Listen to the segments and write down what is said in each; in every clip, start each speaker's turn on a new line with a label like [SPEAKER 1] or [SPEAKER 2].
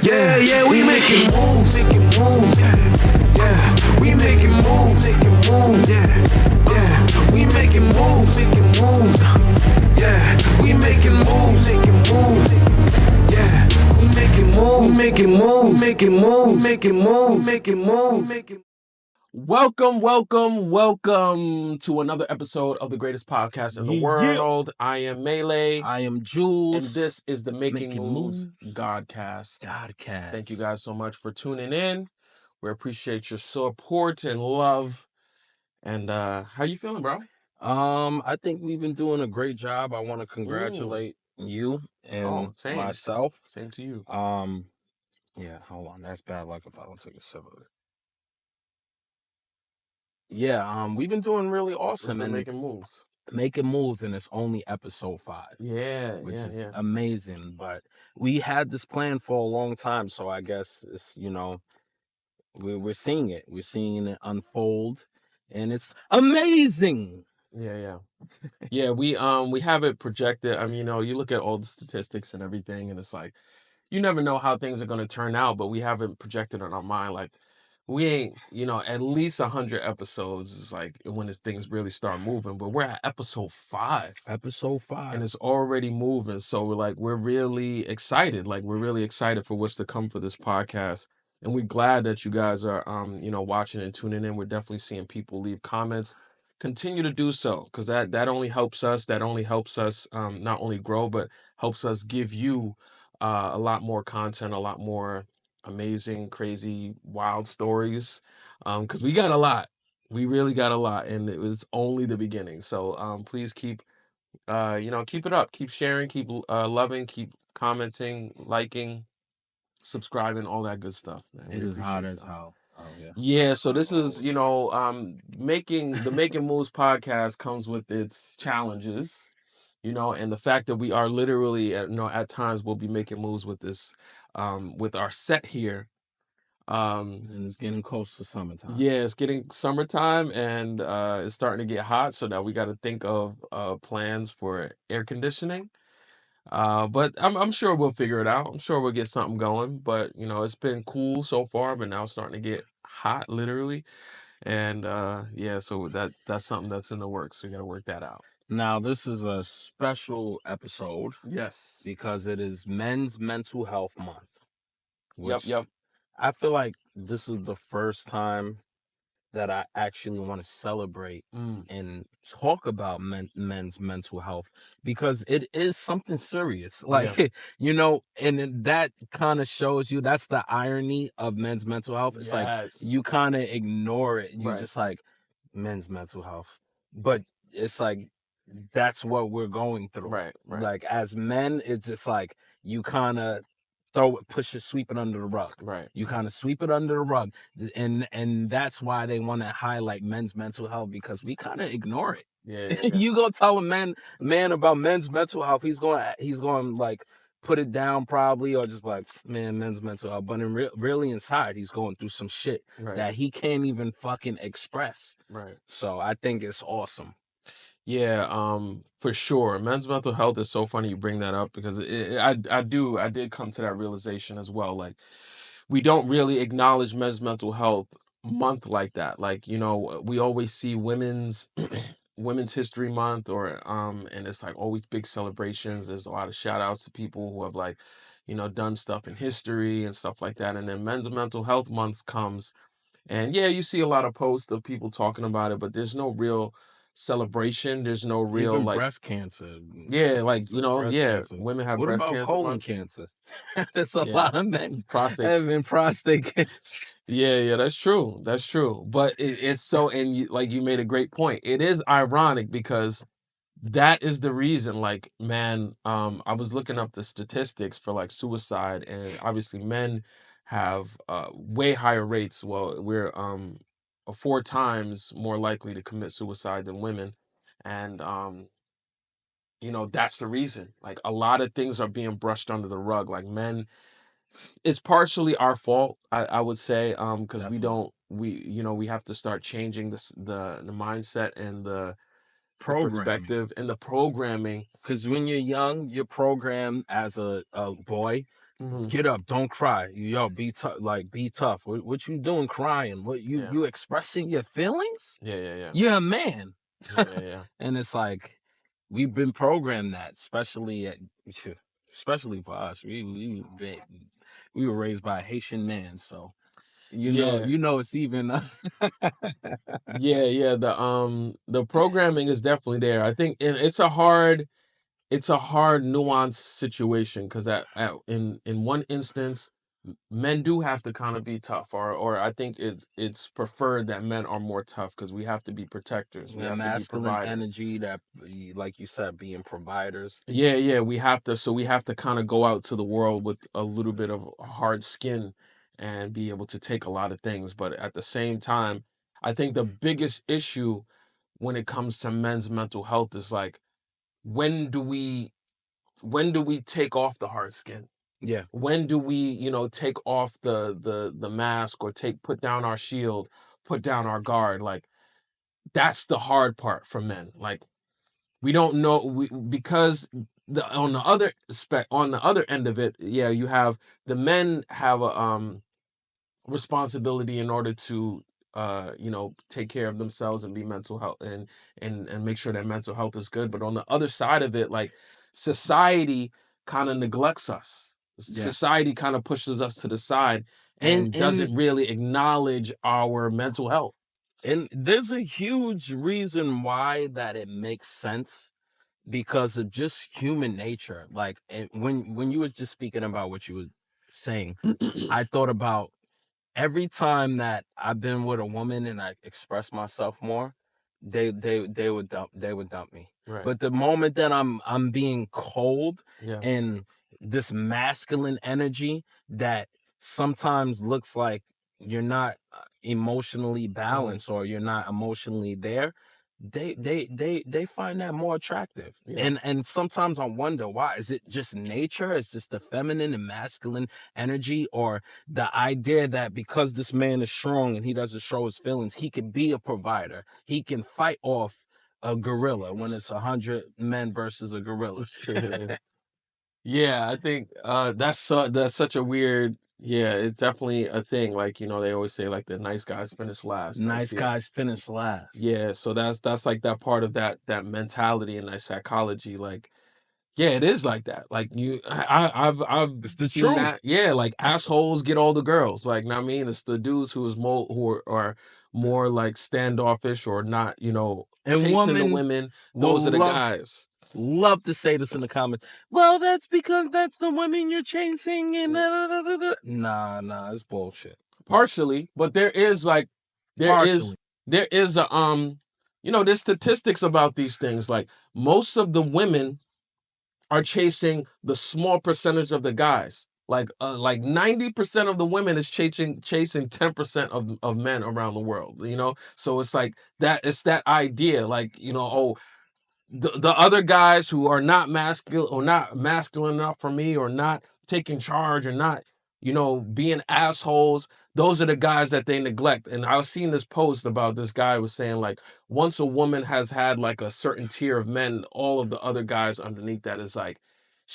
[SPEAKER 1] Yeah, yeah, we making moves. Yeah, we making moves. Yeah, yeah, we making moves. Yeah, we making moves. Yeah, we making moves. Welcome to another episode of the greatest podcast in the world. I am Melee.
[SPEAKER 2] I am Jules.
[SPEAKER 1] And this is the Making Moves GODcast. Thank you guys so much for tuning in. We appreciate your support and love. And how you feeling, bro?
[SPEAKER 2] I think we've been doing a great job. I want to congratulate you and myself.
[SPEAKER 1] Same to you.
[SPEAKER 2] Yeah, hold on. That's bad luck if I don't take a sip of it. Yeah, we've been doing really awesome and
[SPEAKER 1] making moves.
[SPEAKER 2] And it's only episode 5.
[SPEAKER 1] Yeah,
[SPEAKER 2] which is amazing. But we had this plan for a long time, so I guess it's we're seeing it. We're seeing it unfold, and it's amazing.
[SPEAKER 1] Yeah, we have it projected. I mean, you look at all the statistics and everything, and it's like you never know how things are going to turn out, but we have it projected in our mind. Like we ain't, at least 100 episodes is like when things really start moving. But we're at episode 5. And it's already moving. So we're really excited. We're really excited for what's to come for this podcast. And we're glad that you guys are, watching and tuning in. We're definitely seeing people leave comments. Continue to do so, because that only helps us. That only helps us not only grow, but helps us give you a lot more content, a lot more amazing, crazy, wild stories. Because we got a lot. We really got a lot, and it was only the beginning. So please keep it up. Keep sharing, keep loving, keep commenting, liking, subscribing, all that good stuff, man.
[SPEAKER 2] It is hot as hell. Oh, yeah.
[SPEAKER 1] Yeah, so this is, Making Moves podcast comes with its challenges, and the fact that we are literally, at times we'll be making moves with this, with our set here.
[SPEAKER 2] And it's getting close to summertime.
[SPEAKER 1] Yeah, it's getting summertime, and it's starting to get hot, so now we got to think of plans for air conditioning. But I'm sure we'll figure it out. I'm sure we'll get something going. But it's been cool so far, but now it's starting to get hot, literally. And so that's something that's in the works. We got to work that out.
[SPEAKER 2] Now, this is a special episode.
[SPEAKER 1] Yes.
[SPEAKER 2] Because it is Men's Mental Health Month.
[SPEAKER 1] Yep.
[SPEAKER 2] I feel like this is the first time that I actually want to celebrate and talk about men's mental health, because it is something serious. And that kind of shows you, that's the irony of men's mental health. It's like you kind of ignore it. You just like men's mental health. But it's like that's what we're going through.
[SPEAKER 1] Right.
[SPEAKER 2] Like as men, it's just like you kind of sweep it under the rug.
[SPEAKER 1] Right.
[SPEAKER 2] You kind of sweep it under the rug. And that's why they want to highlight men's mental health, because we kind of ignore it.
[SPEAKER 1] Yeah.
[SPEAKER 2] You go tell a man about men's mental health, he's going like put it down probably, or just like, man, men's mental health. But really inside, he's going through some shit that he can't even fucking express.
[SPEAKER 1] Right.
[SPEAKER 2] So I think it's awesome.
[SPEAKER 1] Yeah, for sure. Men's mental health is so funny you bring that up, because I did come to that realization as well. Like, we don't really acknowledge Men's Mental Health Month like that. Like, we always see Women's History Month, or and it's like always big celebrations. There's a lot of shout outs to people who have done stuff in history and stuff like that. And then Men's Mental Health Month comes, and you see a lot of posts of people talking about it, but there's no real celebration. There's no real
[SPEAKER 2] even breast cancer.
[SPEAKER 1] Yeah, cancer. Women have breast cancer.
[SPEAKER 2] What about colon cancer? There's a lot of men
[SPEAKER 1] having
[SPEAKER 2] prostate cancer.
[SPEAKER 1] Yeah, that's true. But it's so, and you made a great point. It is ironic, because that is the reason. Like, man, I was looking up the statistics for like suicide, and obviously men have way higher rates. Well, we're 4 times more likely to commit suicide than women. And that's the reason. Like, a lot of things are being brushed under the rug. Like, men, it's partially our fault, I would say, because we have to start changing the mindset and the perspective and the programming.
[SPEAKER 2] Because when you're young, you're programmed as a boy Get up, don't cry. Yo, be tough. Like, be tough. What you doing crying? What you expressing your feelings?
[SPEAKER 1] Yeah.
[SPEAKER 2] You're a man.
[SPEAKER 1] Yeah.
[SPEAKER 2] And it's like we've been programmed that, especially for us. We were raised by a Haitian man, so
[SPEAKER 1] Yeah.
[SPEAKER 2] it's even
[SPEAKER 1] Yeah. The programming is definitely there. I think it's a hard nuanced situation because in one instance, men do have to kind of be tough, or I think it's preferred that men are more tough because we have to be protectors, we
[SPEAKER 2] the
[SPEAKER 1] have to be
[SPEAKER 2] masculine
[SPEAKER 1] providers.
[SPEAKER 2] energy that, like you said, being providers.
[SPEAKER 1] Yeah, we have to. So we have to kind of go out to the world with a little bit of hard skin and be able to take a lot of things. But at the same time, I think the biggest issue when it comes to men's mental health is like, when do we take off the hard skin?
[SPEAKER 2] Yeah.
[SPEAKER 1] When do we, take off the mask, or put down our shield, put down our guard? Like, that's the hard part for men. Like, we don't know, because on the other end of it, yeah, you have the men have a responsibility in order to take care of themselves and be mental health, and make sure that mental health is good. But on the other side of it, like, society kind of neglects us.
[SPEAKER 2] Yeah.
[SPEAKER 1] Society kind of pushes us to the side
[SPEAKER 2] And
[SPEAKER 1] and doesn't really acknowledge our mental health.
[SPEAKER 2] and there's a huge reason why that it makes sense, because of just human nature. Like, when you was just speaking about what you were saying, I thought about every time that I've been with a woman and I express myself more, they would dump me.
[SPEAKER 1] Right.
[SPEAKER 2] But the moment that I'm being cold,
[SPEAKER 1] Yeah.
[SPEAKER 2] and this masculine energy that sometimes looks like you're not emotionally balanced, or you're not emotionally there, they find that more attractive.
[SPEAKER 1] Yeah.
[SPEAKER 2] And sometimes I wonder, why is it just nature? Is this the feminine and masculine energy, or the idea that because this man is strong and he doesn't show his feelings, he can be a provider, he can fight off a gorilla when it's 100 men versus a gorilla?
[SPEAKER 1] Yeah, I think that's such a weird. Yeah, it's definitely a thing. Like, they always say, like, the nice guys finish last. Like,
[SPEAKER 2] Nice guys finish last.
[SPEAKER 1] yeah, so that's like that part of that mentality and that psychology. Like, yeah, it is like that. Like, I've
[SPEAKER 2] It's the
[SPEAKER 1] seen
[SPEAKER 2] truth.
[SPEAKER 1] that. Yeah, like, assholes get all the girls. Like, know what I mean, it's the dudes who are more like standoffish, or not,
[SPEAKER 2] And
[SPEAKER 1] chasing the
[SPEAKER 2] women
[SPEAKER 1] women.
[SPEAKER 2] will
[SPEAKER 1] Those are the guys.
[SPEAKER 2] love to say this in the comments. Well, that's because that's the women you're chasing, and nah, it's bullshit.
[SPEAKER 1] Partially, but there is like there is
[SPEAKER 2] Partially.
[SPEAKER 1] there is a there's statistics about these things. Like, most of the women are chasing the small percentage of the guys. Like 90% of the women is chasing 10% of men around the world. So it's like that, it's that idea, like, oh, the other guys who are not masculine, or not masculine enough for me, or not taking charge, or not, being assholes, those are the guys that they neglect. And I was seeing this post about this guy was saying, like, once a woman has had like a certain tier of men, all of the other guys underneath that is like,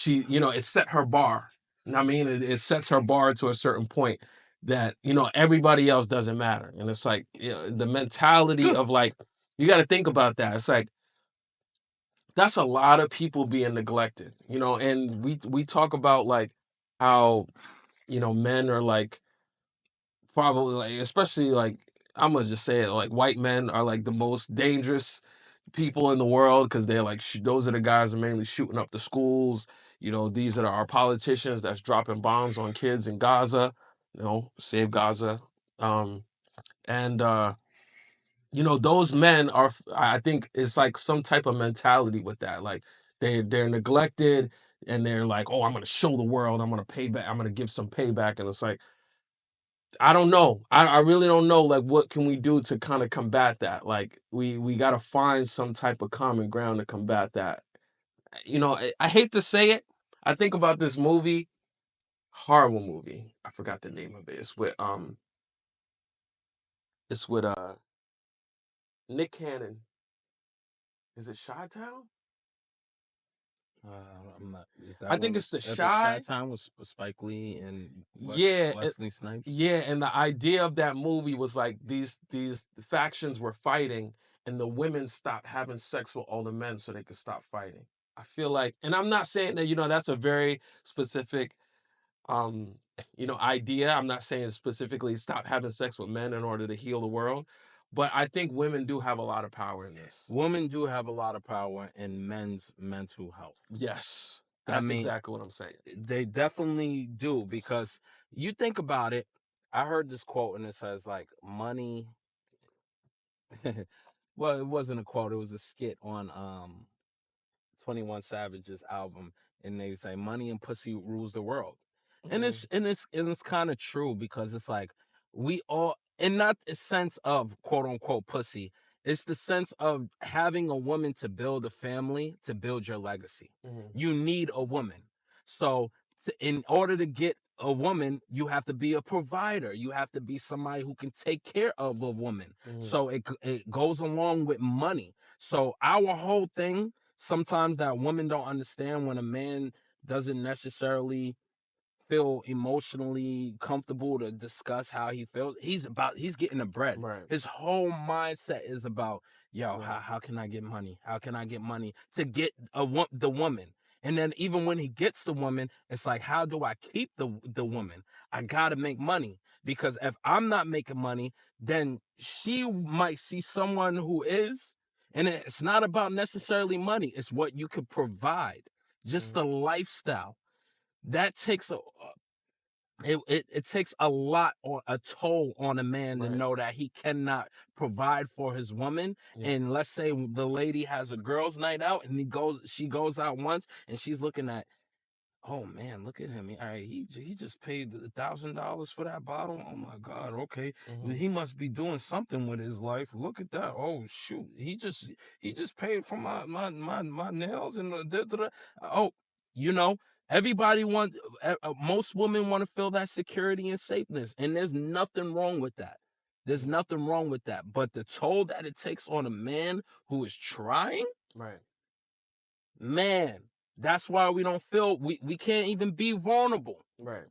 [SPEAKER 1] it set her bar. You know what I mean? It sets her bar to a certain point that, everybody else doesn't matter. And it's like, the mentality of, like, you got to think about that. It's like, that's a lot of people being neglected, and we talk about, like, how, men are like, probably, like, especially, like, I'm gonna just say it, like, white men are like the most dangerous people in the world, because they're like, those are the guys who are mainly shooting up the schools. These are our politicians that's dropping bombs on kids in Gaza. Save Gaza. And those men are, I think it's like some type of mentality with that. Like, they're neglected, and they're like, oh, I'm gonna show the world, I'm gonna pay back, I'm gonna give some payback. And it's like, I don't know. I really don't know, like, what can we do to kind of combat that? Like, we gotta find some type of common ground to combat that. I hate to say it. I think about this movie, horrible movie. I forgot the name of it. It's with Nick Cannon. Is it Chi-Town?
[SPEAKER 2] I'm not. Is
[SPEAKER 1] I
[SPEAKER 2] that
[SPEAKER 1] think
[SPEAKER 2] when
[SPEAKER 1] it's the
[SPEAKER 2] at the Shy
[SPEAKER 1] Shy.
[SPEAKER 2] Time with Spike Lee and
[SPEAKER 1] Yeah,
[SPEAKER 2] Wesley Snipes?
[SPEAKER 1] yeah, and the idea of that movie was like these factions were fighting, and the women stopped having sex with all the men so they could stop fighting. I feel like, and I'm not saying that, that's a very specific idea. I'm not saying specifically stop having sex with men in order to heal the world, but I think women do have a lot of power in this.
[SPEAKER 2] Women do have a lot of power in men's mental health.
[SPEAKER 1] Yes,
[SPEAKER 2] I
[SPEAKER 1] that's
[SPEAKER 2] mean,
[SPEAKER 1] exactly what I'm saying.
[SPEAKER 2] they definitely do, because you think about it. I heard this quote and it says like money. Well, it wasn't a quote, it was a skit on 21 Savage's album, and they say money and pussy rules the world. And
[SPEAKER 1] Mhm.
[SPEAKER 2] it's kind of true, because it's like we all, and not a sense of quote unquote pussy, it's the sense of having a woman to build a family, to build your legacy.
[SPEAKER 1] Mhm.
[SPEAKER 2] You need a woman. So in order to get a woman, you have to be a provider. You have to be somebody who can take care of a woman.
[SPEAKER 1] Mhm.
[SPEAKER 2] So it goes along with money. So our whole thing, sometimes that women don't understand, when a man doesn't necessarily feel emotionally comfortable to discuss how he feels, he's getting the bread.
[SPEAKER 1] Right.
[SPEAKER 2] His whole mindset is about, yo,
[SPEAKER 1] Right.
[SPEAKER 2] how can I get money? How can I get money to get the woman? And then even when he gets the woman, it's like, how do I keep the woman? I gotta make money, because if I'm not making money, then she might see someone who is. And it's not about necessarily money, it's what you could provide, just
[SPEAKER 1] Mhm.
[SPEAKER 2] the lifestyle. That takes it takes a lot, or a toll on a man, to
[SPEAKER 1] Right.
[SPEAKER 2] know that he cannot provide for his woman.
[SPEAKER 1] Yeah.
[SPEAKER 2] And let's say the lady has a girls' night out, and she goes out once, and she's looking at, oh man, look at him. All right, he just paid $1,000 for that bottle. Oh my God, okay.
[SPEAKER 1] Mhm.
[SPEAKER 2] He must be doing something with his life. Look at that. Oh shoot, he just paid for my nails and oh, you know, everybody wants. Most women want to feel that security and safeness, and there's nothing wrong with that. There's
[SPEAKER 1] Mhm.
[SPEAKER 2] nothing wrong with that. But the toll that it takes on a man who is trying,
[SPEAKER 1] Right.
[SPEAKER 2] man, that's why we don't feel, we can't even be vulnerable.
[SPEAKER 1] Right.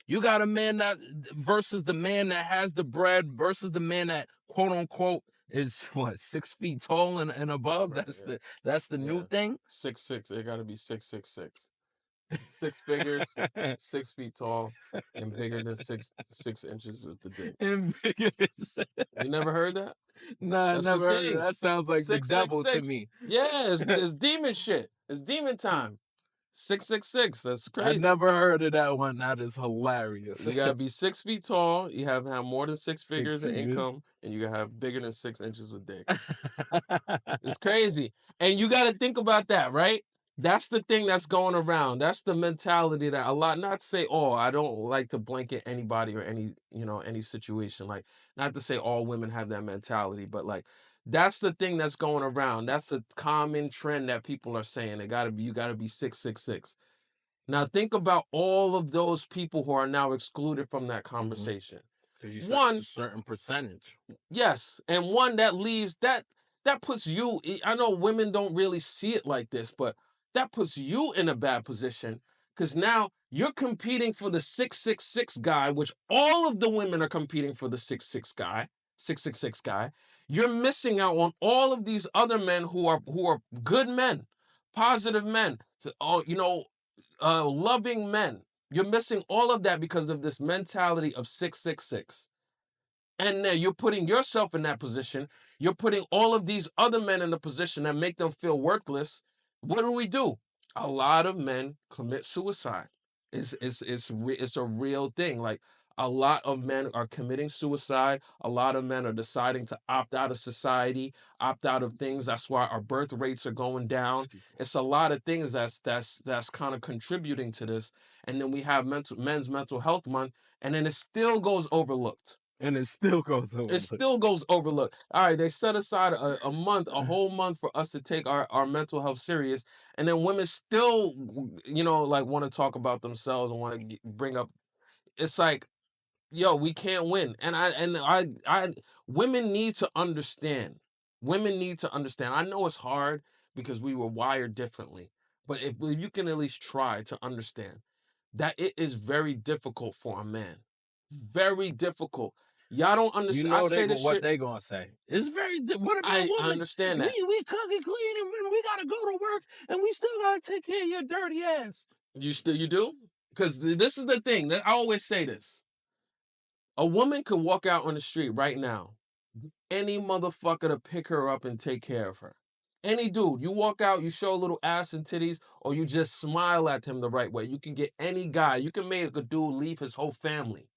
[SPEAKER 2] You got a man that versus the man that has the bread versus the man that quote unquote is what, 6 feet tall and above.
[SPEAKER 1] Right.
[SPEAKER 2] That's the new
[SPEAKER 1] Yeah.
[SPEAKER 2] thing.
[SPEAKER 1] 6'6". It got to be 6'6". Six figures, 6 feet tall, and bigger than six inches with the dick.
[SPEAKER 2] And biggest.
[SPEAKER 1] You never heard that?
[SPEAKER 2] Nah, I
[SPEAKER 1] That's the
[SPEAKER 2] never heard of that.
[SPEAKER 1] thing.
[SPEAKER 2] That sounds like the
[SPEAKER 1] Six six
[SPEAKER 2] devil to
[SPEAKER 1] six.
[SPEAKER 2] me.
[SPEAKER 1] Yeah, it's demon shit. It's demon time. 666. That's
[SPEAKER 2] I
[SPEAKER 1] crazy.
[SPEAKER 2] never heard of that one. That is hilarious.
[SPEAKER 1] You gotta be 6 feet tall. You have more than six
[SPEAKER 2] Six
[SPEAKER 1] figures in
[SPEAKER 2] figures.
[SPEAKER 1] income, and you gotta have bigger than 6 inches with dick. It's crazy. And you got to think about that, right? That's the thing that's going around. That's the mentality that a lot, not to say, oh, I don't like to blanket anybody or any situation. Like, not to say all women have that mentality, but like, that's the thing that's going around. That's a common trend that people are saying. You got to be 6'6". Now, think about all of those people who are now excluded from that
[SPEAKER 2] Mm-hmm.
[SPEAKER 1] conversation.
[SPEAKER 2] Because you said it's a
[SPEAKER 1] One,
[SPEAKER 2] certain percentage.
[SPEAKER 1] yes, and one that leaves that puts you. I know women don't really see it like this, but that puts you in a bad position because now you're competing for the 666 guy, which all of the women are competing for the 666 guy. You're missing out on all of these other men who are good men, positive men, oh, loving men. You're missing all of that because of this mentality of 666. And now you're putting yourself in that position. You're putting all of these other men in a position that make them feel worthless. What do? A lot of men commit suicide. It's a real thing. Like a lot of men are committing suicide. A lot of men are deciding to opt out of society, opt out of things. That's why our birth rates are going down.
[SPEAKER 2] Excuse me.
[SPEAKER 1] It's a lot of things that's kind of contributing to this. And then we have men's mental health month, and then it still goes overlooked.
[SPEAKER 2] And it still goes
[SPEAKER 1] It
[SPEAKER 2] over.
[SPEAKER 1] still goes overlooked. All right, they set aside a month, a whole month for us to take our mental health serious, and then women still, like want to talk about themselves and want to bring up. It's like, yo, we can't win, and women need to understand. Women need to understand. I know it's hard because we were wired differently, But if you can at least try to understand that it is very difficult for a man. Very difficult. Y'all don't
[SPEAKER 2] You
[SPEAKER 1] understand. I
[SPEAKER 2] know
[SPEAKER 1] say this
[SPEAKER 2] what
[SPEAKER 1] shit.
[SPEAKER 2] they gonna say. It's what about
[SPEAKER 1] I
[SPEAKER 2] women?
[SPEAKER 1] understand that.
[SPEAKER 2] We cook and clean and we gotta go to work and we still gotta take care of your dirty ass.
[SPEAKER 1] You do? Because this is the thing that I always say this. A woman could walk out on the street right now. Any motherfucker to pick her up and take care of her. Any dude, you walk out, you show a little ass and titties, or you just smile at him the right way. You can get any guy. You can make a dude leave his whole family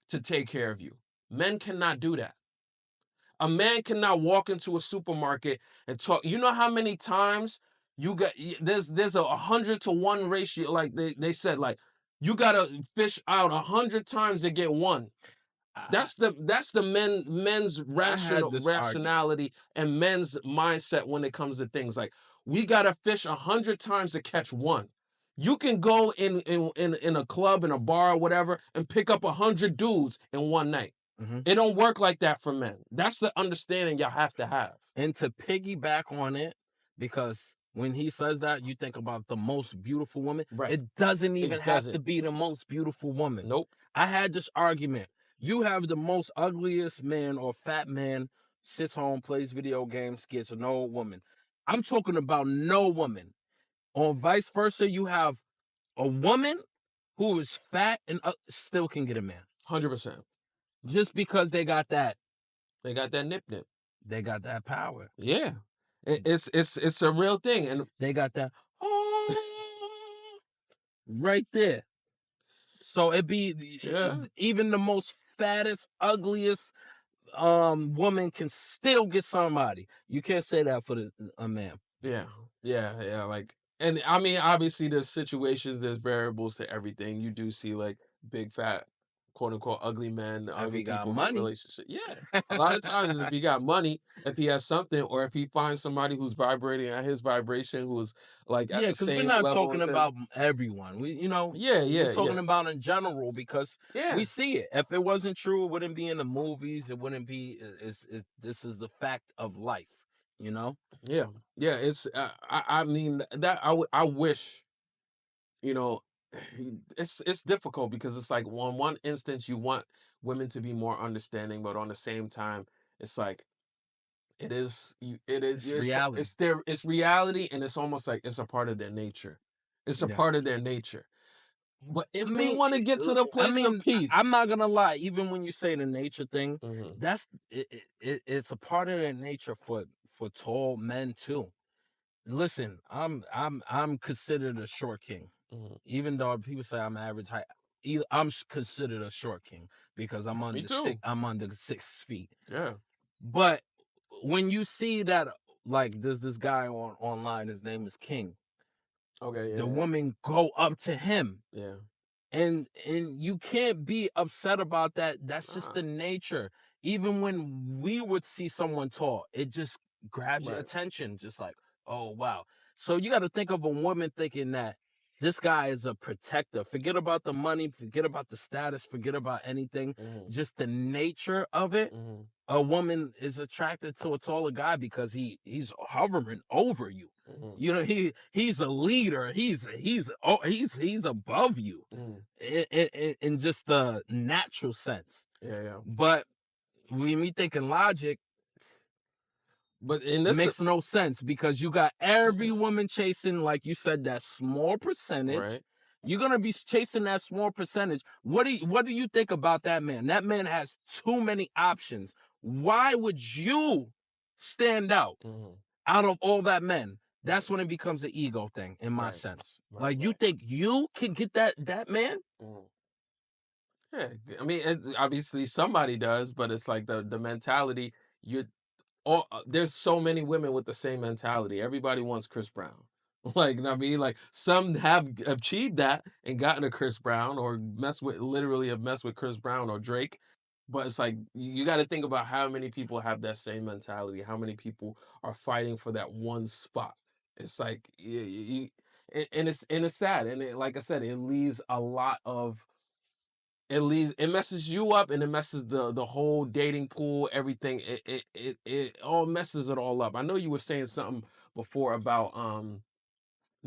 [SPEAKER 1] to take care of you. Men cannot do that. A man cannot walk into a supermarket and talk. You know how many times you got there's a 100-to-1 ratio. Like they said, like you gotta fish out 100 times to get one.
[SPEAKER 2] I,
[SPEAKER 1] That's the men's
[SPEAKER 2] I had this argument.
[SPEAKER 1] rationality and men's mindset when it comes to things like we gotta fish 100 times to catch one. You can go in a club, in a bar, or whatever, and pick up 100 dudes in one night.
[SPEAKER 2] Mhm.
[SPEAKER 1] It don't work like that for men. That's the understanding y'all have to have.
[SPEAKER 2] And to piggyback on it, because when he says that, you think about the most beautiful woman.
[SPEAKER 1] Right.
[SPEAKER 2] It doesn't even
[SPEAKER 1] It
[SPEAKER 2] have to
[SPEAKER 1] doesn't.
[SPEAKER 2] be the most beautiful woman.
[SPEAKER 1] Nope.
[SPEAKER 2] I had this argument. You have the most ugliest man or fat man, sits home, plays video games, gets no woman. I'm talking about no woman. On vice versa, you have a woman who is fat and still can get a man.
[SPEAKER 1] 100%.
[SPEAKER 2] Just because they got that
[SPEAKER 1] They got that nip.
[SPEAKER 2] they got that power.
[SPEAKER 1] Yeah. It's a real thing. And
[SPEAKER 2] They got that oh, right there. So it be
[SPEAKER 1] yeah.
[SPEAKER 2] even the most fattest, ugliest woman can still get somebody. You can't say that for a man.
[SPEAKER 1] Yeah, yeah. Like, and I mean, obviously, there's situations, there's variables to everything. You do see like big, fat, quote unquote, ugly men,
[SPEAKER 2] If
[SPEAKER 1] ugly
[SPEAKER 2] he got
[SPEAKER 1] people get
[SPEAKER 2] money.
[SPEAKER 1] relationships. Yeah, a lot of times, is if he got money, if he has something, or if he finds somebody who's vibrating at his vibration, who's like at
[SPEAKER 2] Yeah,
[SPEAKER 1] the
[SPEAKER 2] because we're
[SPEAKER 1] same
[SPEAKER 2] not
[SPEAKER 1] level
[SPEAKER 2] talking
[SPEAKER 1] as him.
[SPEAKER 2] about everyone.
[SPEAKER 1] Yeah,
[SPEAKER 2] We're
[SPEAKER 1] yeah,
[SPEAKER 2] talking
[SPEAKER 1] yeah,
[SPEAKER 2] about in general because we
[SPEAKER 1] yeah,
[SPEAKER 2] see it. If it wasn't true, it wouldn't be in the movies. It wouldn't be. This is the fact of life. You know.
[SPEAKER 1] yeah, yeah. It's I mean that I wish, you know, it's difficult because it's like one instance you want women to be more understanding, but on the same time, it's like it is
[SPEAKER 2] It's reality.
[SPEAKER 1] it's reality, and it's almost like it's a part of their nature. It's a
[SPEAKER 2] Yeah.
[SPEAKER 1] part of their nature. But if
[SPEAKER 2] I
[SPEAKER 1] we
[SPEAKER 2] mean,
[SPEAKER 1] want to get to the place of
[SPEAKER 2] I'm
[SPEAKER 1] peace,
[SPEAKER 2] not gonna lie. Even when you say the nature thing,
[SPEAKER 1] hmm
[SPEAKER 2] it's a part of their nature for tall men too. Listen, I'm considered a short king,
[SPEAKER 1] hmm
[SPEAKER 2] even though people say I'm average height. Considered a short king because
[SPEAKER 1] me too.
[SPEAKER 2] I'm under 6 feet.
[SPEAKER 1] Yeah.
[SPEAKER 2] But when you see that, like there's this guy online, his name is King.
[SPEAKER 1] Okay.
[SPEAKER 2] The
[SPEAKER 1] Yeah.
[SPEAKER 2] woman go up to him
[SPEAKER 1] Yeah.
[SPEAKER 2] and you can't be upset about that. That's just
[SPEAKER 1] Ah,
[SPEAKER 2] the nature. Even when we would see someone tall, it just grabs your
[SPEAKER 1] right.
[SPEAKER 2] attention, just like, oh wow. So you got to think of a woman thinking that this guy is a protector. Forget about the money, forget about the status, forget about anything,
[SPEAKER 1] hmm
[SPEAKER 2] just the nature of it.
[SPEAKER 1] hmm
[SPEAKER 2] A woman is attracted to a taller guy because he's hovering over you.
[SPEAKER 1] hmm
[SPEAKER 2] You know, he's a leader. He's above you
[SPEAKER 1] hmm
[SPEAKER 2] in just the natural sense.
[SPEAKER 1] Yeah. Yeah.
[SPEAKER 2] But when we think in logic,
[SPEAKER 1] But in this,
[SPEAKER 2] makes no sense because you got every woman chasing, like you said, that small percentage.
[SPEAKER 1] right.
[SPEAKER 2] You're gonna be chasing that small percentage. What do you think about that man? That man has too many options. Why would you stand
[SPEAKER 1] hmm
[SPEAKER 2] out of all that men? That's when it becomes an ego thing, in my
[SPEAKER 1] Right.
[SPEAKER 2] sense.
[SPEAKER 1] Right.
[SPEAKER 2] Like you
[SPEAKER 1] Right.
[SPEAKER 2] think you can get that man?
[SPEAKER 1] Mhm. Yeah, I mean, obviously somebody does, but it's like the mentality. You all there's so many women with the same mentality. Everybody wants Chris Brown. Like, I mean, like some have achieved that and gotten a Chris Brown or literally have messed with Chris Brown or Drake. But it's like you got to think about how many people have that same mentality. How many people are fighting for that one spot? It's like and it's sad. And like I said, it leaves a lot of it messes you up and it messes the whole dating pool, everything. It all messes it all up. I know you were saying something before about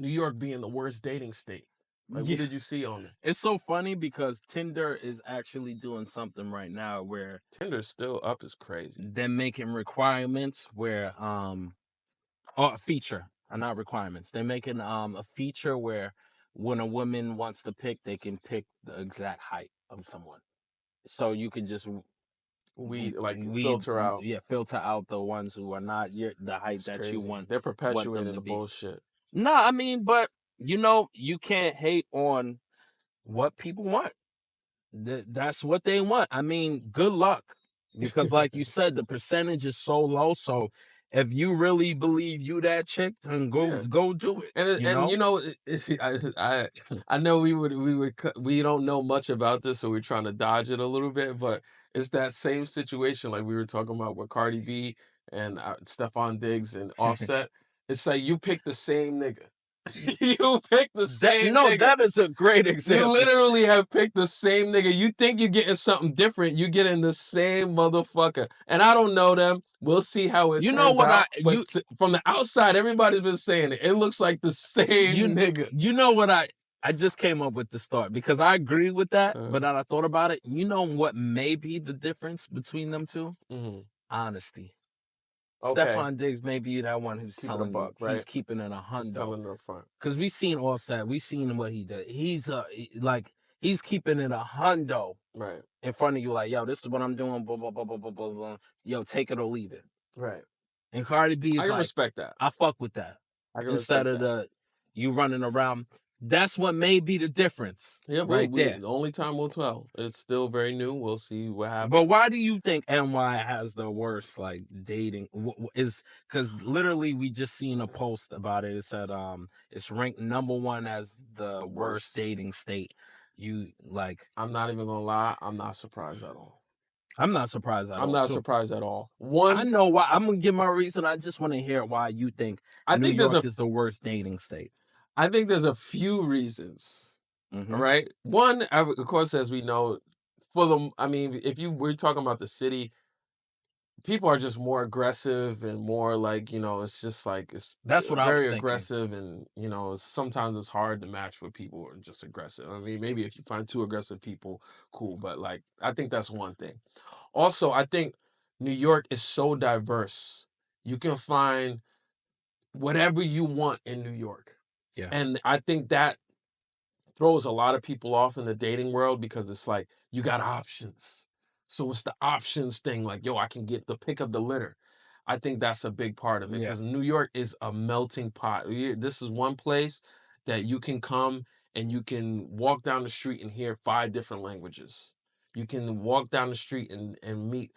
[SPEAKER 1] New York being the worst dating state. Like,
[SPEAKER 2] Yeah.
[SPEAKER 1] what did you see on it?
[SPEAKER 2] It's so funny because Tinder is actually doing something right now where
[SPEAKER 1] Tinder's still up is crazy.
[SPEAKER 2] they're making requirements where or a feature, not requirements. They're making a feature where when a woman wants to pick, they can pick the exact height of someone. So you can just
[SPEAKER 1] filter out.
[SPEAKER 2] filter out the ones who are not the height
[SPEAKER 1] It's
[SPEAKER 2] that
[SPEAKER 1] crazy.
[SPEAKER 2] you want.
[SPEAKER 1] They're perpetuating
[SPEAKER 2] them to
[SPEAKER 1] the
[SPEAKER 2] be.
[SPEAKER 1] bullshit.
[SPEAKER 2] No, I mean, but you can't hate on what people want. That's what they want. I mean, good luck. Because like you said, the percentage is so low. So if you really believe you that chick, then go do it.
[SPEAKER 1] I know we don't know much about this, so we're trying to dodge it a little bit, but it's that same situation like we were talking about with Cardi B and Stefan Diggs and Offset. It's like you pick the same nigga. You pick the same nigga.
[SPEAKER 2] That is a great example.
[SPEAKER 1] You literally have picked the same nigga. You think you're getting something different. You get in the same motherfucker. And I don't know them. We'll see how it turns out. From the outside, everybody's been saying it. It looks like the same nigga.
[SPEAKER 2] You know what I just came up with the start because I agree with that, but then I thought about it. You know what may be the difference between them two? Honesty. Okay. Stefan Diggs may be that one who's
[SPEAKER 1] keeping a buck, right?
[SPEAKER 2] He's keeping it 100.
[SPEAKER 1] He's telling it up front.
[SPEAKER 2] Because we seen Offset, we seen what he did. He's keeping it 100
[SPEAKER 1] right
[SPEAKER 2] in front of you, like, yo, this is what I'm doing, blah blah blah blah blah blah blah. Yo, take it or leave it.
[SPEAKER 1] Right.
[SPEAKER 2] And Cardi B is
[SPEAKER 1] I can respect that.
[SPEAKER 2] I fuck with that. Instead of you running around. That's what may be the difference. Yeah, right there.
[SPEAKER 1] The only time we'll tell. It's still very new. We'll see what happens.
[SPEAKER 2] But why do you think NY has the worst like dating? Is because literally we just seen a post about it. It said it's ranked #1 as the worst dating state.
[SPEAKER 1] I'm not even gonna lie. I'm not surprised at all.
[SPEAKER 2] I'm not surprised at all.
[SPEAKER 1] I'm not surprised at all.
[SPEAKER 2] I know why. I'm gonna give my reason. I just want to hear why you think New York is the worst dating state.
[SPEAKER 1] I think there's a few reasons. All right. One, of course, as we know, if we're talking about the city, people are just more aggressive and more like, it's just like
[SPEAKER 2] that's what I was thinking.
[SPEAKER 1] Aggressive, and sometimes it's hard to match with people who are just aggressive. I mean, maybe if you find 2 aggressive people, cool, but like I think that's one thing. Also, I think New York is so diverse. You can find whatever you want in New York.
[SPEAKER 2] Yeah.
[SPEAKER 1] And I think that throws a lot of people off in the dating world because it's like you got options. So it's the options thing, like, yo, I can get the pick of the litter. I think that's a big part of it because New York is a melting pot. This is one place that you can come and you can walk down the street and hear 5 different languages. You can walk down the street and meet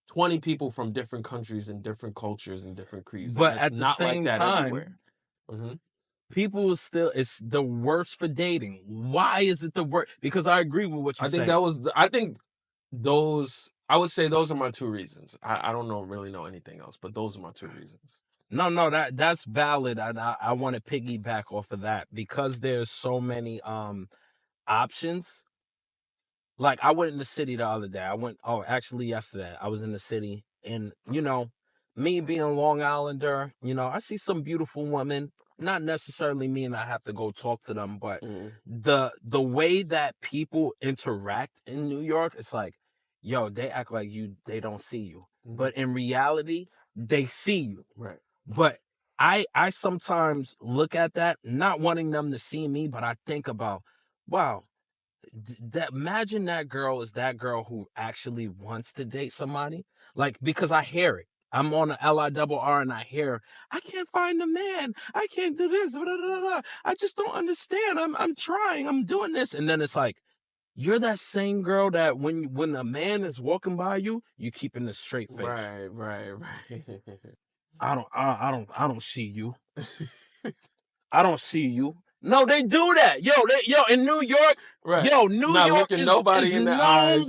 [SPEAKER 1] 20 people from different countries and different cultures and different creeds.
[SPEAKER 2] But at the same time, people it's the worst for dating. Why is it the worst? Because I agree with what you're saying.
[SPEAKER 1] I would say those are my 2 reasons. I don't really know anything else, but those are my 2 reasons.
[SPEAKER 2] No, that's valid. I want to piggyback off of that because there's so many options. Like I went in the city the other day. Yesterday I was in the city, and me being a Long Islander, I see some beautiful women. Not necessarily mean I have to go talk to them, but the way that people interact in New York, it's like, yo, they act like they don't see you, but in reality, they see you.
[SPEAKER 1] Right.
[SPEAKER 2] But I sometimes look at that, not wanting them to see me, but I think about, wow, imagine that girl is that girl who actually wants to date somebody, like, because I hear it. I'm on the LIRR and I hear, I can't find a man. I can't do this. Blah, blah, blah. I just don't understand. I'm trying. I'm doing this. And then it's like, you're that same girl that when a man is walking by you, you keeping a straight face.
[SPEAKER 1] Right.
[SPEAKER 2] I don't see you. I don't see you. No, they do that. Yo, in New York,
[SPEAKER 1] right.
[SPEAKER 2] New York is known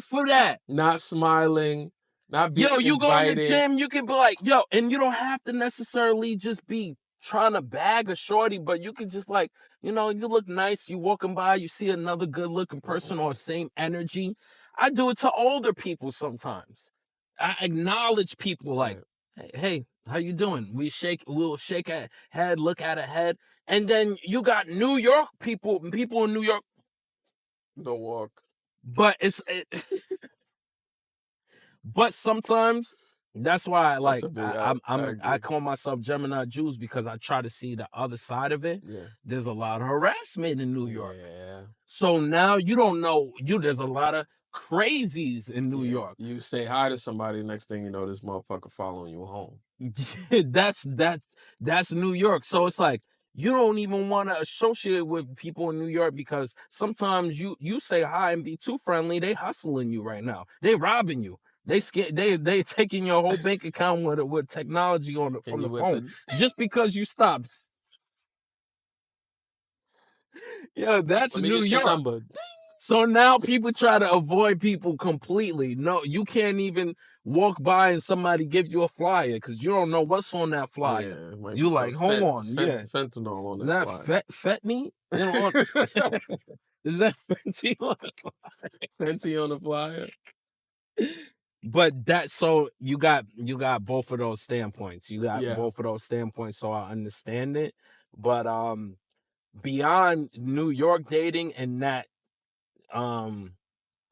[SPEAKER 2] for that.
[SPEAKER 1] Not smiling. Not being
[SPEAKER 2] you go in the gym, you can be like, and you don't have to necessarily just be trying to bag a shorty, but you can just like, you look nice, you walking by, you see another good looking person or same energy. I do it to older people sometimes. I acknowledge people like, Hey, how you doing? We'll shake a head, look at a head, and then you got New York people in New York.
[SPEAKER 1] Don't walk.
[SPEAKER 2] But but sometimes that's why
[SPEAKER 1] That's
[SPEAKER 2] like
[SPEAKER 1] a big. I
[SPEAKER 2] I
[SPEAKER 1] agree.
[SPEAKER 2] call myself Gemini Jews because I try to see the other side of it.
[SPEAKER 1] Yeah.
[SPEAKER 2] There's a lot of harassment in New York.
[SPEAKER 1] Yeah.
[SPEAKER 2] So now you don't know there's a lot of crazies in New York.
[SPEAKER 1] You say hi to somebody, next thing you know, this motherfucker following you home.
[SPEAKER 2] that's New York. So it's like you don't even want to associate with people in New York because sometimes you say hi and be too friendly, they hustling you right now. They robbing you. They taking your whole bank account with technology on from the phone just because you stopped. Yeah, that's New York.
[SPEAKER 1] Number.
[SPEAKER 2] So now people try to avoid people completely. No, you can't even walk by and somebody give you a flyer because you don't know what's on that flyer.
[SPEAKER 1] Yeah,
[SPEAKER 2] You like, hold on,
[SPEAKER 1] fentanyl on
[SPEAKER 2] is
[SPEAKER 1] that
[SPEAKER 2] that fentanyl? Is that fentanyl?
[SPEAKER 1] Fenty on the flyer.
[SPEAKER 2] But that so you got both of those standpoints. You got both of those standpoints, so I understand it. But beyond New York dating and that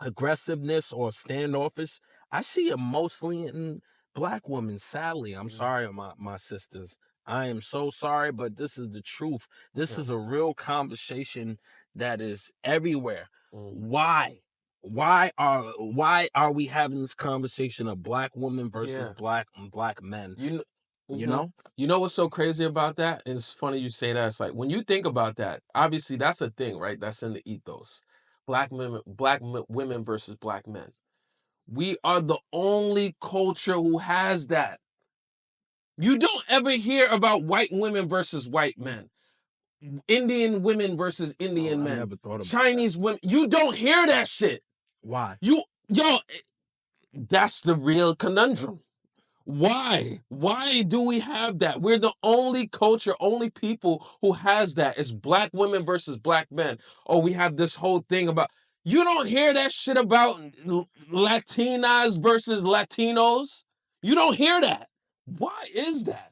[SPEAKER 2] aggressiveness or standoffish, I see it mostly in Black women. Sadly, I'm sorry, my sisters. I am so sorry, but this is the truth. This is a real conversation that is everywhere. Why? Why are we having this conversation of Black women versus Black men? You know?
[SPEAKER 1] You know what's so crazy about that? And it's funny you say that. It's like when you think about that, obviously that's a thing, right? That's in the ethos. Women versus Black men. We are the only culture who has that. You don't ever hear about white women versus white men. Indian women versus Indian men.
[SPEAKER 2] Never thought about
[SPEAKER 1] Chinese women. You don't hear that shit.
[SPEAKER 2] Why?
[SPEAKER 1] That's the real conundrum. Why? Why do we have that? We're the only culture, only people who has that. It's Black women versus Black men. Oh, we have this whole thing about. You don't hear that shit about Latinas versus Latinos. You don't hear that. Why is that?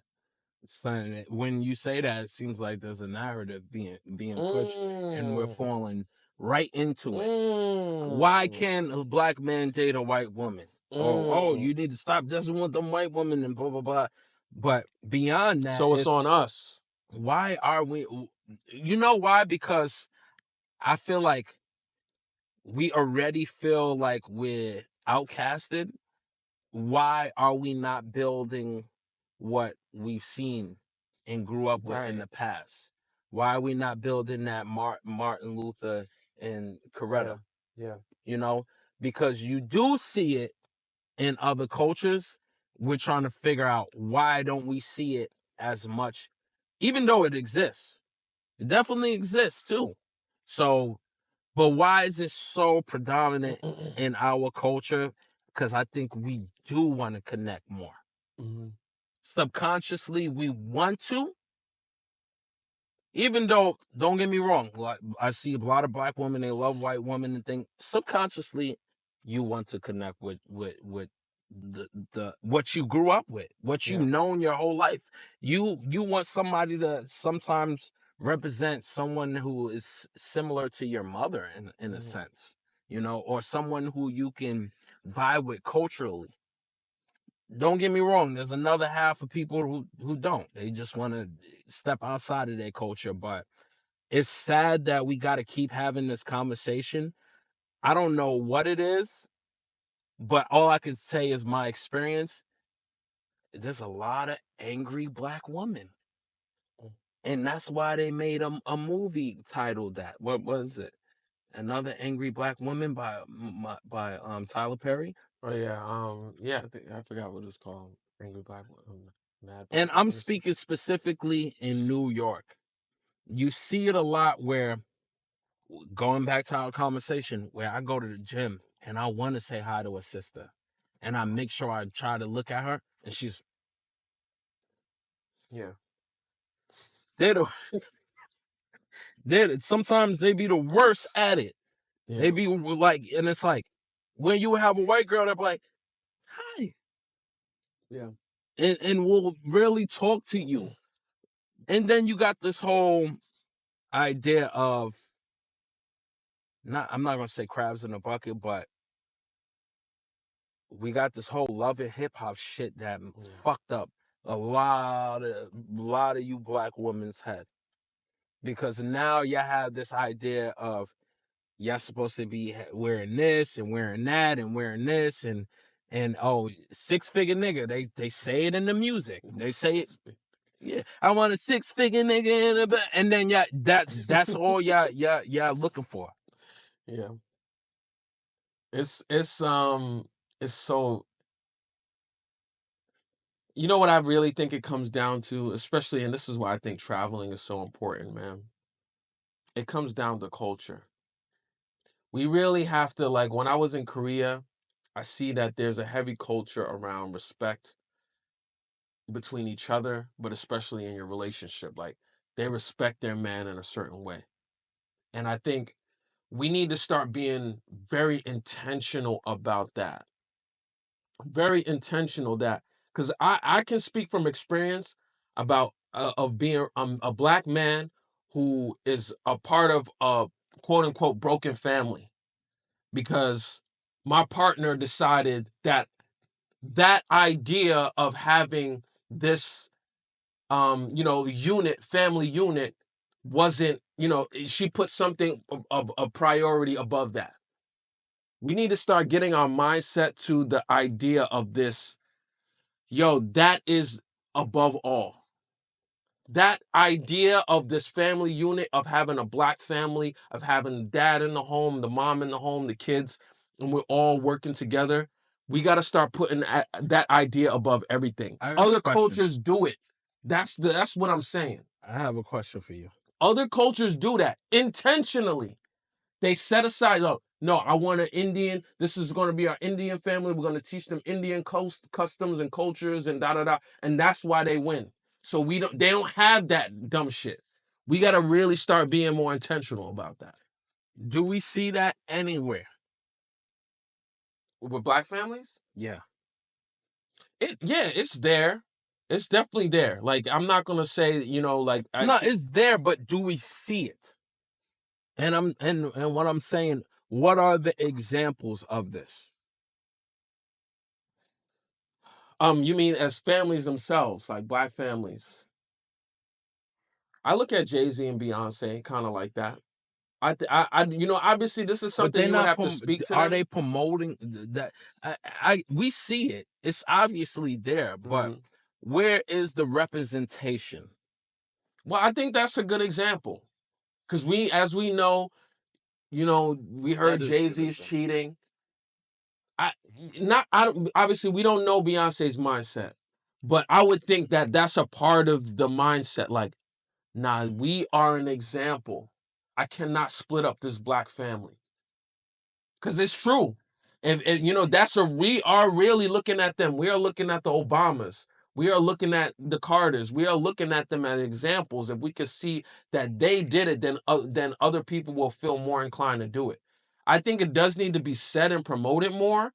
[SPEAKER 2] It's funny when you say that. It seems like there's a narrative being pushed, and we're falling right into it. Why can't a Black man date a white woman? Oh, you need to stop messing with them white women and blah blah blah. But beyond that,
[SPEAKER 1] so it's on us.
[SPEAKER 2] Why are we? You know why? Because I feel like we already feel like we're outcasted. Why are we not building what we've seen and grew up with in the past? Why are we not building that Martin Luther and Coretta?
[SPEAKER 1] Yeah.
[SPEAKER 2] You know, because you do see it in other cultures. We're trying to figure out why don't we see it as much, even though it exists. It definitely exists too. So, but why is it so predominant in our culture? Because I think we do want to connect more. Subconsciously, we want to. Even though, don't get me wrong, like I see a lot of Black women, they love white women and think subconsciously you want to connect with the what you grew up with, what you've known your whole life. You want somebody to sometimes represent someone who is similar to your mother in a sense, you know, or someone who you can vibe with culturally. Don't get me wrong, there's another half of people who don't. They just want to step outside of their culture. But it's sad that we got to keep having this conversation. I don't know what it is, but all I can say is my experience. There's a lot of angry Black women. And that's why they made a movie titled that. What was it? Another Angry Black Woman by Tyler Perry.
[SPEAKER 1] Oh yeah. I forgot what it's called. Angry Black Mad.
[SPEAKER 2] And I'm speaking specifically in New York. You see it a lot where, going back to our conversation, where I go to the gym and I want to say hi to a sister, and I make sure I try to look at her, and she's sometimes they be the worst at it. They be like, and it's like when you have a white girl that be like, hi. and will really talk to you. And then you got this whole idea of I'm not gonna say crabs in a bucket, but we got this whole love and hip hop shit that fucked up a lot of you black women's head. Because now you have this idea of y'all supposed to be wearing this and wearing that and wearing this and oh, 6-figure nigga. They say it in the music. They say it. Yeah, I want a 6-figure nigga in the back. And then that's all y'all looking for.
[SPEAKER 1] Yeah. It's so, you know what I really think it comes down to, especially, and this is why I think traveling is so important, man. It comes down to culture. We really have to, like, when I was in Korea, I see that there's a heavy culture around respect between each other, but especially in your relationship. Like, they respect their man in a certain way. And I think we need to start being very intentional about that. Very intentional that, because I can speak from experience about of being a black man who is a part of a quote unquote broken family, because my partner decided that idea of having this family unit wasn't, she put something of a priority above that. We need to start getting our mindset to the idea of this. Yo, that is above all. That idea of this family unit, of having a black family, of having dad in the home, the mom in the home, the kids, and we're all working together. We got to start putting that idea above everything. Other cultures do it. That's what I'm saying.
[SPEAKER 2] I have a question for you.
[SPEAKER 1] Other cultures do that intentionally. They set aside, oh, no, I want an Indian. This is going to be our Indian family. We're going to teach them Indian customs and cultures and da-da-da. And that's why they win. So they don't have that dumb shit. We got to really start being more intentional about that.
[SPEAKER 2] Do we see that anywhere?
[SPEAKER 1] With black families?
[SPEAKER 2] Yeah.
[SPEAKER 1] It's there. It's definitely there. Like, I'm not going to say, like...
[SPEAKER 2] No, it's there, but do we see it? And what I'm saying, what are the examples of this?
[SPEAKER 1] You mean as families themselves, like black families? I look at Jay-Z and Beyonce kind of like that. Obviously this is something you would have to speak to.
[SPEAKER 2] Are they promoting that? We see it. It's obviously there, but where is the representation?
[SPEAKER 1] Well, I think that's a good example, because as we know, we heard Jay-Z's cheating. Obviously we don't know Beyonce's mindset, but I would think that that's a part of the mindset. Like, nah, we are an example. I cannot split up this black family, because it's true. And we are really looking at them. We are looking at the Obamas. We are looking at the Carters. We are looking at them as examples. If we could see that they did it, then other people will feel more inclined to do it. I think it does need to be said and promoted more,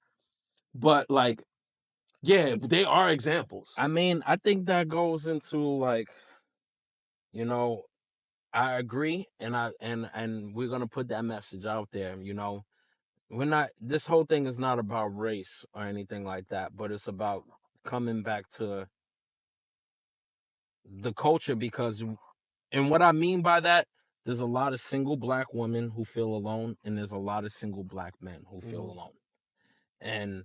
[SPEAKER 1] but like, yeah, they are examples.
[SPEAKER 2] I mean, I think that goes into like, I agree, and we're gonna put that message out there. We're not. This whole thing is not about race or anything like that, but it's about coming back to the culture, because, and what I mean by that, there's a lot of single black women who feel alone, and there's a lot of single black men who feel alone, and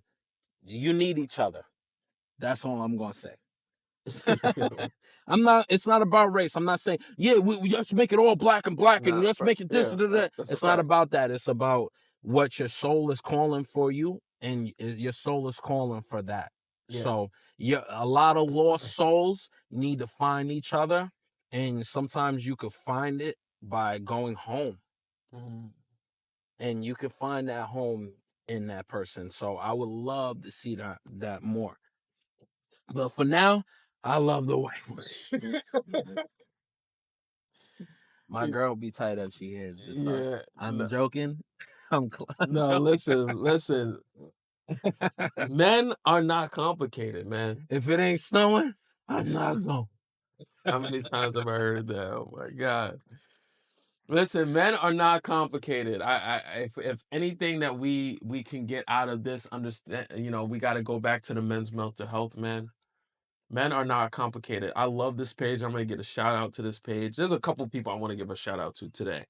[SPEAKER 2] you need each other. That's all I'm gonna say. It's not about race. I'm not saying, we just make it all black and let's make it this. It's not about that. It's about what your soul is calling for you, and your soul is calling for that. Yeah. So a lot of lost souls need to find each other, and sometimes you could find it by going home. And you can find that home in that person. So I would love to see that more. But for now, I love the white one. My girl be tight if she hears this. I'm joking. I'm
[SPEAKER 1] no,
[SPEAKER 2] joking.
[SPEAKER 1] listen. Men are not complicated, man.
[SPEAKER 2] If it ain't snowing, I'm not going.
[SPEAKER 1] How many times have I heard that? Oh my God. Listen, men are not complicated. If anything that we can get out of this, understand, we got to go back to the men's mental health, man. Men are not complicated. I love this page. I'm going to get a shout out to this page. There's a couple people I want to give a shout out to today,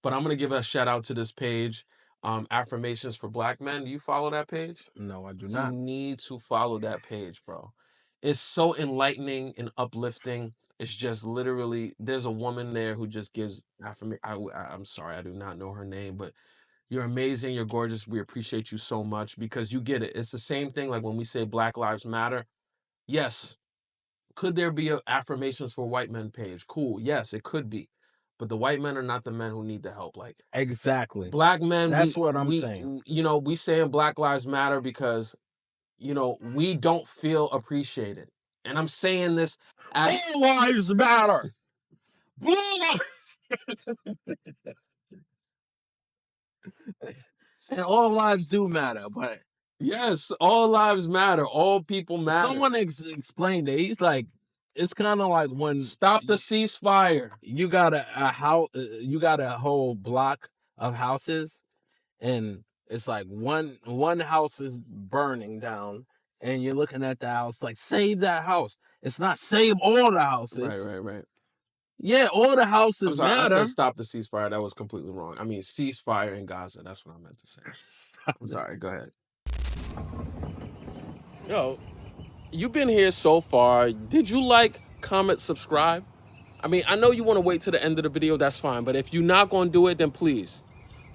[SPEAKER 1] but I'm going to give a shout out to this page. Affirmations for Black Men. Do you follow that page?
[SPEAKER 2] No, I do
[SPEAKER 1] You
[SPEAKER 2] not.
[SPEAKER 1] need to follow that page, bro. It's so enlightening and uplifting. It's just literally, there's a woman there who just gives affirmation. I'm sorry, I do not know her name, but you're amazing. You're gorgeous. We appreciate you so much because you get it. It's the same thing like when we say Black Lives Matter. Yes, could there be a affirmations for white men page? Cool. Yes, it could be. But the white men are not the men who need the help. Like
[SPEAKER 2] Exactly.
[SPEAKER 1] Black men,
[SPEAKER 2] That's what I'm saying.
[SPEAKER 1] we saying Black Lives Matter because we don't feel appreciated. And I'm saying this as
[SPEAKER 2] All lives matter. Blue lives. And all lives do matter, but
[SPEAKER 1] yes, all lives matter. All people matter.
[SPEAKER 2] someone explained it. He's like, it's kind of like when
[SPEAKER 1] stop the ceasefire.
[SPEAKER 2] You got a house, you got a whole block of houses, and it's like one house is burning down, and you're looking at the house like, save that house. It's not save all the houses.
[SPEAKER 1] Right.
[SPEAKER 2] Yeah, all the houses
[SPEAKER 1] I'm sorry, I
[SPEAKER 2] matter.
[SPEAKER 1] said stop the ceasefire. That was completely wrong. I mean ceasefire in Gaza. That's what I meant to say. I'm sorry. Go ahead. Yo, you've been here so far. Did you like, comment, subscribe? I mean, I know you want to wait to the end of the video. That's fine. But if you're not going to do it, then please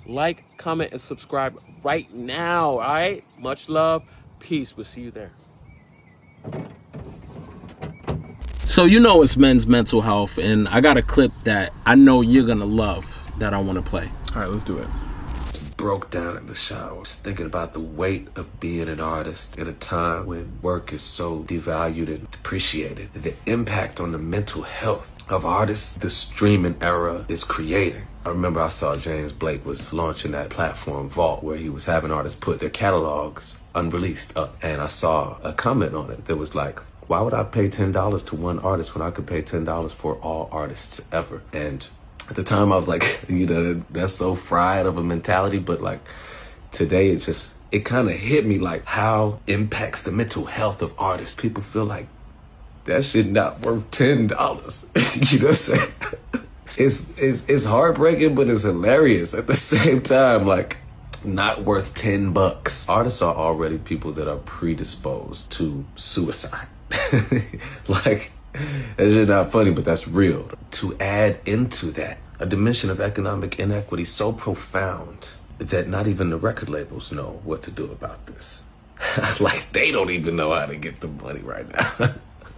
[SPEAKER 1] like, comment, and subscribe right now. All right? Much love. Peace. We'll see you there.
[SPEAKER 2] So it's men's mental health, and I got a clip that I know you're gonna love that I want to play.
[SPEAKER 1] All right, let's do it.
[SPEAKER 3] Broke down in the shower, thinking about the weight of being an artist in a time when work is so devalued and depreciated. The impact on the mental health of artists the streaming era is creating. I remember I saw James Blake was launching that platform Vault, where he was having artists put their catalogs unreleased up, and I saw a comment on it that was like, why would I pay $10 to one artist when I could pay $10 for all artists ever? And at the time I was like, that's so fried of a mentality, but like today it kind of hit me like how impacts the mental health of artists. People feel like that shit not worth $10. You know what I'm saying? It's heartbreaking, but it's hilarious at the same time. Like, not worth $10. Artists are already people that are predisposed to suicide. Like, that shit not funny, but that's real. To add into that a dimension of economic inequity so profound that not even the record labels know what to do about this. Like, they don't even know how to get the money right now.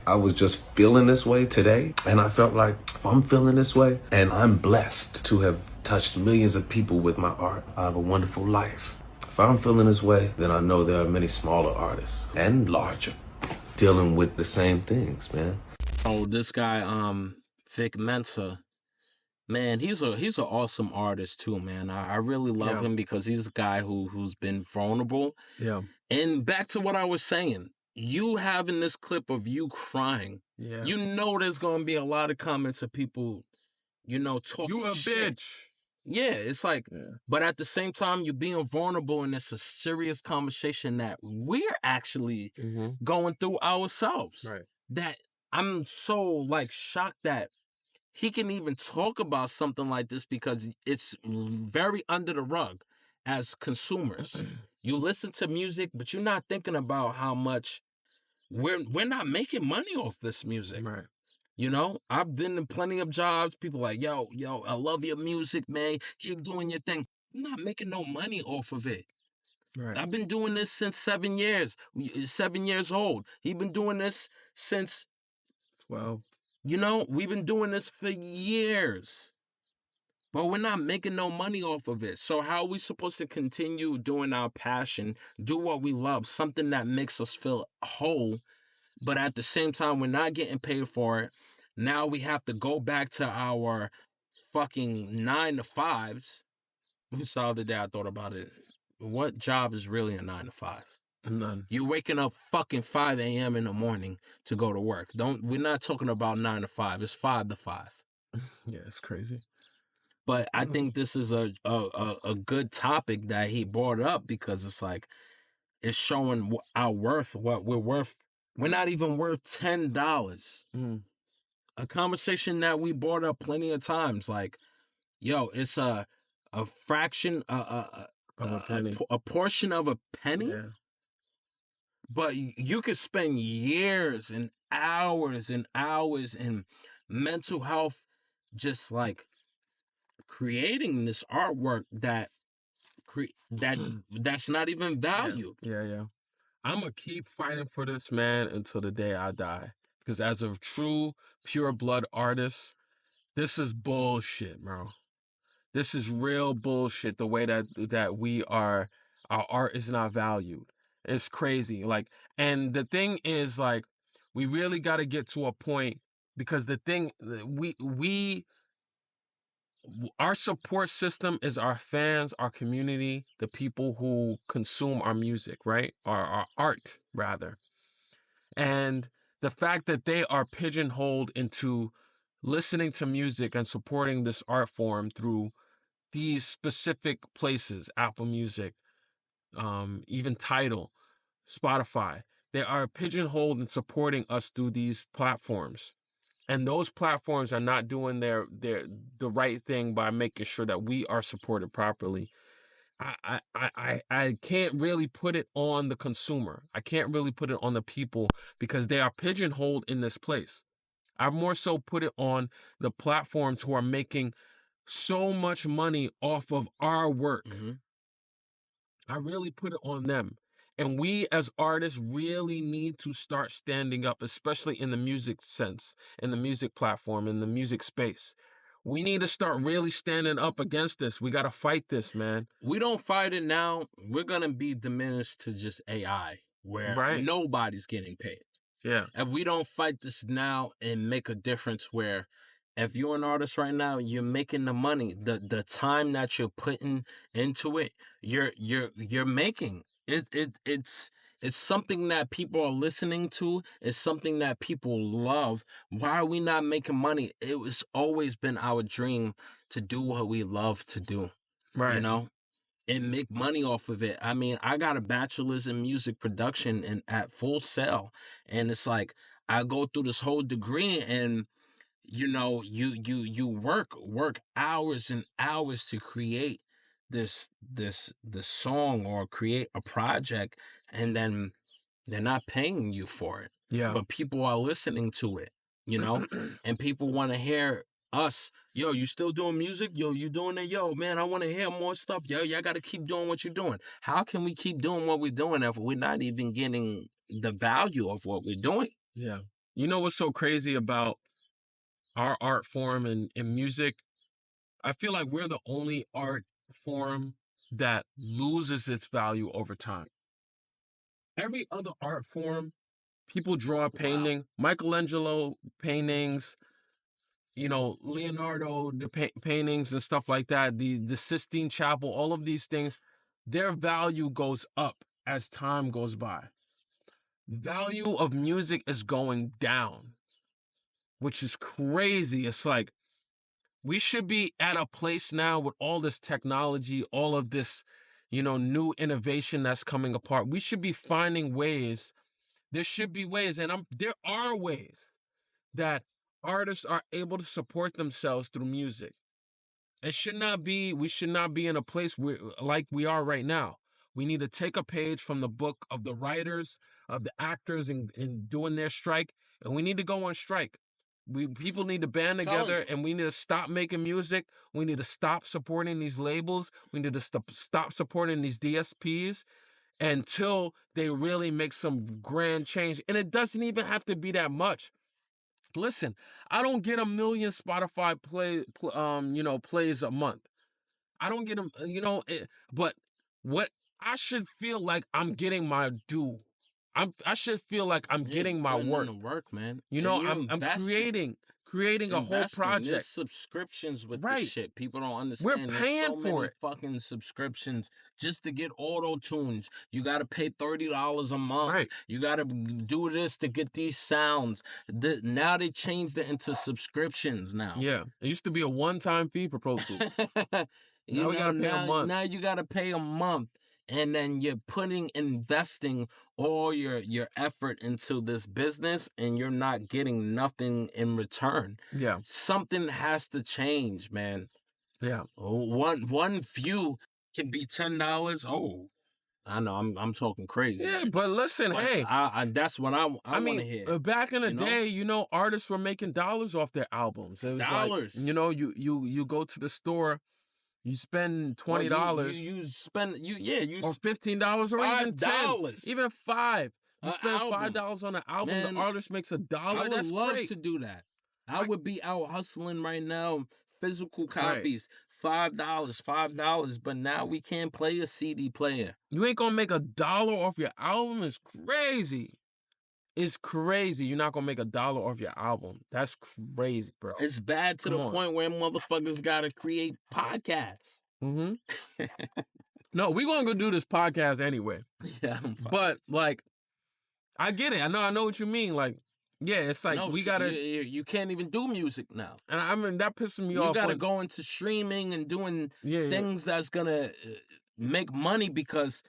[SPEAKER 3] I was just feeling this way today, and I felt like if I'm feeling this way, and I'm blessed to have touched millions of people with my art, I have a wonderful life. If I'm feeling this way, then I know there are many smaller artists and larger dealing with the same things, man.
[SPEAKER 2] Oh, this guy, Vic Mensa, man, he's an awesome artist too, man. I really love him because he's a guy who's been vulnerable.
[SPEAKER 1] Yeah.
[SPEAKER 2] And back to what I was saying, you having this clip of you crying, there's gonna be a lot of comments of people, talking
[SPEAKER 1] You a
[SPEAKER 2] shit.
[SPEAKER 1] bitch.
[SPEAKER 2] Yeah, it's like, but at the same time, you're being vulnerable, and it's a serious conversation that we're actually going through ourselves.
[SPEAKER 1] Right.
[SPEAKER 2] That I'm so like shocked that he can even talk about something like this because it's very under the rug as consumers. You listen to music, but you're not thinking about how much we're not making money off this music.
[SPEAKER 1] Right.
[SPEAKER 2] I've been in plenty of jobs. People like, yo, I love your music, man. Keep doing your thing. I'm not making no money off of it.
[SPEAKER 1] Right.
[SPEAKER 2] I've been doing this since 7 years. 7 years old. He's been doing this since
[SPEAKER 1] 12.
[SPEAKER 2] We've been doing this for years. But we're not making no money off of it. So how are we supposed to continue doing our passion, do what we love, something that makes us feel whole, but at the same time, we're not getting paid for it. Now we have to go back to our fucking 9 to 5s. The other day I thought about it. What job is really a 9 to 5?
[SPEAKER 1] None.
[SPEAKER 2] You're waking up fucking 5 a.m. in the morning to go to work. We're not talking about 9 to 5. It's 5 to 5.
[SPEAKER 1] Yeah, it's crazy.
[SPEAKER 2] But I think this is a good topic that he brought up, because it's like, it's showing our worth, what we're worth. We're not even worth $10. A conversation that we brought up plenty of times. Like, yo, it's a fraction,
[SPEAKER 1] Of a penny.
[SPEAKER 2] a portion of a penny.
[SPEAKER 1] Yeah.
[SPEAKER 2] But you could spend years and hours in mental health, just like creating this artwork that's not even valued.
[SPEAKER 1] Yeah. I'm gonna keep fighting for this, man, until the day I die. Because as a true pure blood artist, this is bullshit, bro. This is real bullshit. The way that our art is not valued. It's crazy. Like, and the thing is, like, we really got to get to a point, because the thing our support system is our fans, our community, the people who consume our music, right? Our art, rather. And the fact that they are pigeonholed into listening to music and supporting this art form through these specific places, Apple Music, even Tidal, Spotify, they are pigeonholed in supporting us through these platforms. And those platforms are not doing the right thing by making sure that we are supported properly. I can't really put it on the consumer. I can't really put it on the people, because they are pigeonholed in this place. I more so put it on the platforms who are making so much money off of our work. I really put it on them. And we as artists really need to start standing up, especially in the music sense, in the music platform, in the music space. We need to start really standing up against this. We got to fight this, man.
[SPEAKER 2] We don't fight it now, we're going to be diminished to just AI, where nobody's getting paid.
[SPEAKER 1] Yeah.
[SPEAKER 2] If we don't fight this now and make a difference, where if you're an artist right now, you're making the money, the time that you're putting into it, you're making it. It's something that people are listening to. It's something that people love. Why are we not making money? It was always been our dream to do what we love to do,
[SPEAKER 1] Right.
[SPEAKER 2] you know, and make money off of it. I mean, I got a bachelor's in music production and at Full Sail, and it's like, I go through this whole degree, and you know, you work hours and hours to create this song or create a project, and then they're not paying you for it.
[SPEAKER 1] Yeah.
[SPEAKER 2] But people are listening to it, you know, and people want to hear us. Yo, you still doing music? Yo, you doing it? Yo, man, I want to hear more stuff. Yo, y'all got to keep doing what you're doing. How can we keep doing what we're doing if we're not even getting the value of what we're doing?
[SPEAKER 1] Yeah. You know what's so crazy about our art form and music? I feel like we're the only art form that loses its value over time. Every other art form, people draw a painting, Michelangelo paintings, you know, Leonardo paintings and stuff like that, the Sistine Chapel, all of these things, their value goes up as time goes by. Value of music is going down, which is crazy. It's like, we should be at a place now with all this technology, all of this, you know, new innovation that's coming apart. We should be finding ways. There should be ways, and there are ways that artists are able to support themselves through music. We should not be in a place like we are right now. We need to take a page from the book of the writers, of the actors in doing their strike, and we need to go on strike. People need to band together, and we need to stop making music. We need to stop supporting these labels. We need to stop supporting these DSPs until they really make some grand change. And it doesn't even have to be that much. Listen, I don't get 1 million Spotify plays a month. I don't get them, but what I should feel like I'm getting my due. I should feel like I'm getting my work.
[SPEAKER 2] In the work, man.
[SPEAKER 1] You know, I'm creating a whole
[SPEAKER 2] There's
[SPEAKER 1] project.
[SPEAKER 2] subscriptions with this
[SPEAKER 1] Right.
[SPEAKER 2] shit. People don't
[SPEAKER 1] We're
[SPEAKER 2] understand. There's
[SPEAKER 1] paying
[SPEAKER 2] so
[SPEAKER 1] for
[SPEAKER 2] many
[SPEAKER 1] it.
[SPEAKER 2] fucking subscriptions just to get auto tunes. You got to pay $30 a month.
[SPEAKER 1] Right.
[SPEAKER 2] You got to do this to get these sounds. Now they changed it into subscriptions now.
[SPEAKER 1] Yeah. It used to be a one-time fee for Pro Tools.
[SPEAKER 2] You
[SPEAKER 1] we gotta pay a month.
[SPEAKER 2] Now you got to pay a month. And then you're investing all your effort into this business, and you're not getting nothing in return.
[SPEAKER 1] Yeah.
[SPEAKER 2] Something has to change, man.
[SPEAKER 1] Yeah.
[SPEAKER 2] One view can be $10. Oh, I know I'm talking crazy.
[SPEAKER 1] Yeah, but listen,
[SPEAKER 2] But
[SPEAKER 1] hey,
[SPEAKER 2] that's what I want to hear.
[SPEAKER 1] Back in the day, artists were making dollars off their albums. It was
[SPEAKER 2] dollars.
[SPEAKER 1] Like, you go to the store. You spend $20.
[SPEAKER 2] You spend
[SPEAKER 1] or $15 or even $10, even $5. You spend $5 on an album. Man, the artist makes $1.
[SPEAKER 2] I would love
[SPEAKER 1] great.
[SPEAKER 2] to do that. I would be out hustling right now. Physical copies, $5, but now we can't play a CD player.
[SPEAKER 1] You ain't gonna make $1 off your album. It's crazy. It's crazy. You're not gonna make $1 off your album. That's crazy, bro.
[SPEAKER 2] It's bad to the point where motherfuckers gotta create podcasts.
[SPEAKER 1] Mm-hmm. No, we're gonna go do this podcast anyway.
[SPEAKER 2] Yeah,
[SPEAKER 1] but like, I get it. I know what you mean. Like, yeah, it's like we gotta.
[SPEAKER 2] You can't even do music now,
[SPEAKER 1] and I mean that pisses me off.
[SPEAKER 2] You gotta go into streaming and doing things that's gonna make money, because